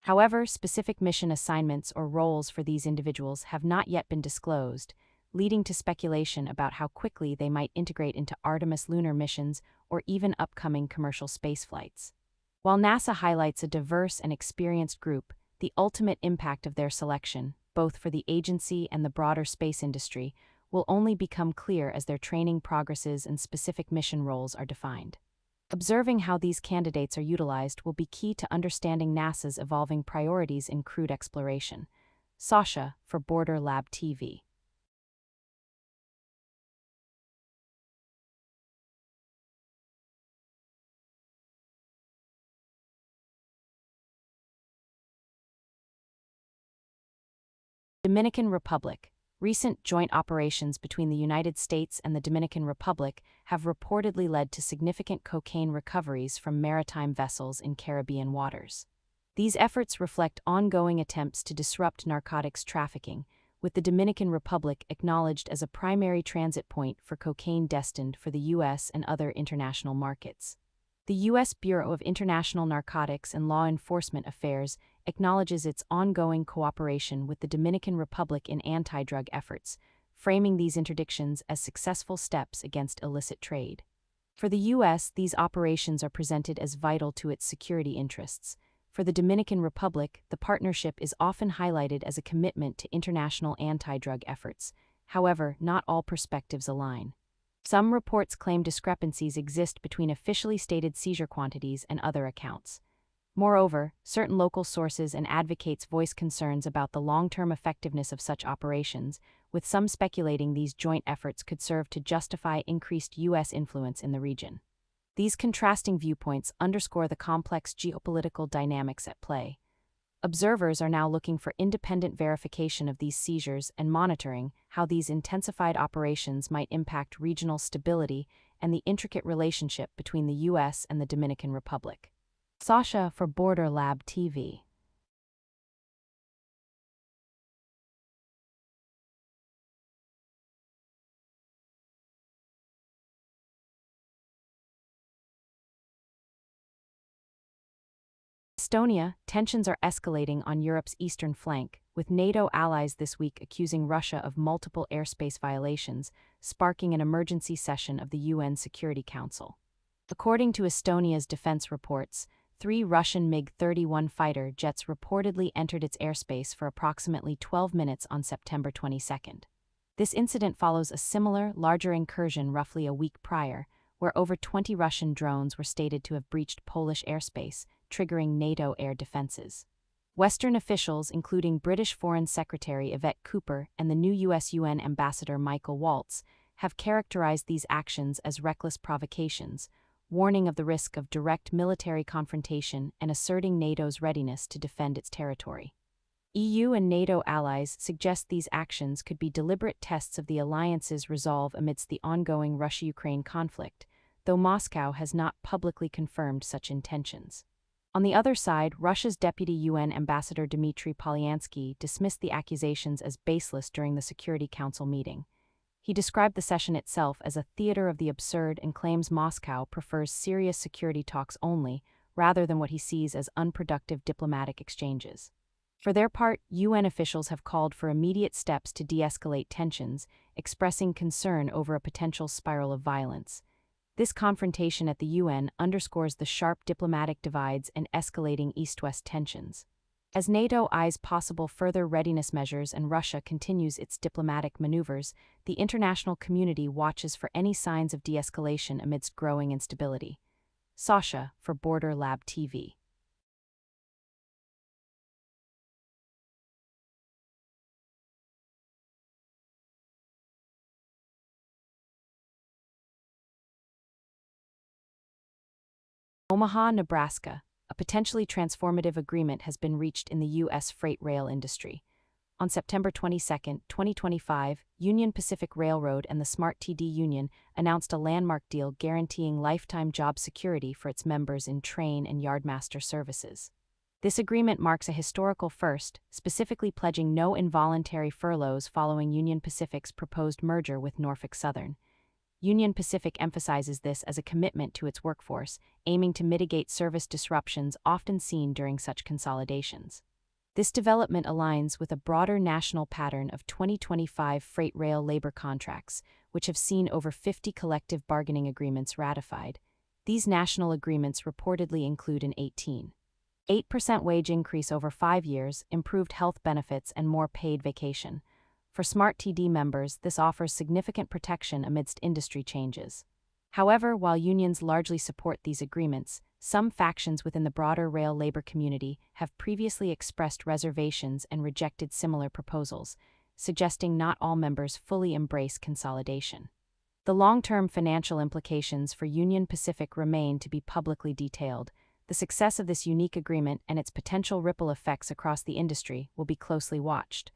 However, specific mission assignments or roles for these individuals have not yet been disclosed, leading to speculation about how quickly they might integrate into Artemis lunar missions or even upcoming commercial spaceflights. While NASA highlights a diverse and experienced group, the ultimate impact of their selection, both for the agency and the broader space industry, will only become clear as their training progresses and specific mission roles are defined. Observing how these candidates are utilized will be key to understanding NASA's evolving priorities in crewed exploration. Sasha for Bordee Lab TV. Dominican Republic. Recent joint operations between the United States and the Dominican Republic have reportedly led to significant cocaine recoveries from maritime vessels in Caribbean waters. These efforts reflect ongoing attempts to disrupt narcotics trafficking, with the Dominican Republic acknowledged as a primary transit point for cocaine destined for the U.S. and other international markets. The U.S. Bureau of International Narcotics and Law Enforcement Affairs acknowledges its ongoing cooperation with the Dominican Republic in anti-drug efforts, framing these interdictions as successful steps against illicit trade. For the U.S., these operations are presented as vital to its security interests. For the Dominican Republic, the partnership is often highlighted as a commitment to international anti-drug efforts. However, not all perspectives align. Some reports claim discrepancies exist between officially stated seizure quantities and other accounts. Moreover, certain local sources and advocates voice concerns about the long-term effectiveness of such operations, with some speculating these joint efforts could serve to justify increased U.S. influence in the region. These contrasting viewpoints underscore the complex geopolitical dynamics at play. Observers are now looking for independent verification of these seizures and monitoring how these intensified operations might impact regional stability and the intricate relationship between the U.S. and the Dominican Republic. Sasha for Bordee Lab TV. Estonia, tensions are escalating on Europe's eastern flank, with NATO allies this week accusing Russia of multiple airspace violations, sparking an emergency session of the UN Security Council. According to Estonia's defense reports, 3 Russian MiG-31 fighter jets reportedly entered its airspace for approximately 12 minutes on September 22. This incident follows a similar, larger incursion roughly a week prior, where over 20 Russian drones were stated to have breached Polish airspace, triggering NATO air defenses. Western officials, including British Foreign Secretary Yvette Cooper and the new U.S. UN Ambassador Michael Waltz, have characterized these actions as reckless provocations, warning of the risk of direct military confrontation and asserting NATO's readiness to defend its territory. EU and NATO allies suggest these actions could be deliberate tests of the alliance's resolve amidst the ongoing Russia-Ukraine conflict, though Moscow has not publicly confirmed such intentions. On the other side, Russia's deputy UN ambassador Dmitry Polyansky dismissed the accusations as baseless during the Security Council meeting. He described the session itself as a theater of the absurd and claims Moscow prefers serious security talks only, rather than what he sees as unproductive diplomatic exchanges. For their part, UN officials have called for immediate steps to de-escalate tensions, expressing concern over a potential spiral of violence. This confrontation at the UN underscores the sharp diplomatic divides and escalating East-West tensions. As NATO eyes possible further readiness measures and Russia continues its diplomatic maneuvers, the international community watches for any signs of de-escalation amidst growing instability. Sasha, for Bordee Lab TV. Omaha, Nebraska. A potentially transformative agreement has been reached in the U.S. freight rail industry. On September 22, 2025, Union Pacific Railroad and the Smart TD Union announced a landmark deal guaranteeing lifetime job security for its members in train and yardmaster services. This agreement marks a historical first, specifically pledging no involuntary furloughs following Union Pacific's proposed merger with Norfolk Southern. Union Pacific emphasizes this as a commitment to its workforce, aiming to mitigate service disruptions often seen during such consolidations. This development aligns with a broader national pattern of 2025 freight rail labor contracts, which have seen over 50 collective bargaining agreements ratified. These national agreements reportedly include an 18.8% wage increase over 5 years, improved health benefits, and more paid vacation. For Smart TD members, this offers significant protection amidst industry changes. However, while unions largely support these agreements, some factions within the broader rail labor community have previously expressed reservations and rejected similar proposals, suggesting not all members fully embrace consolidation. The long-term financial implications for Union Pacific remain to be publicly detailed. The success of this unique agreement and its potential ripple effects across the industry will be closely watched.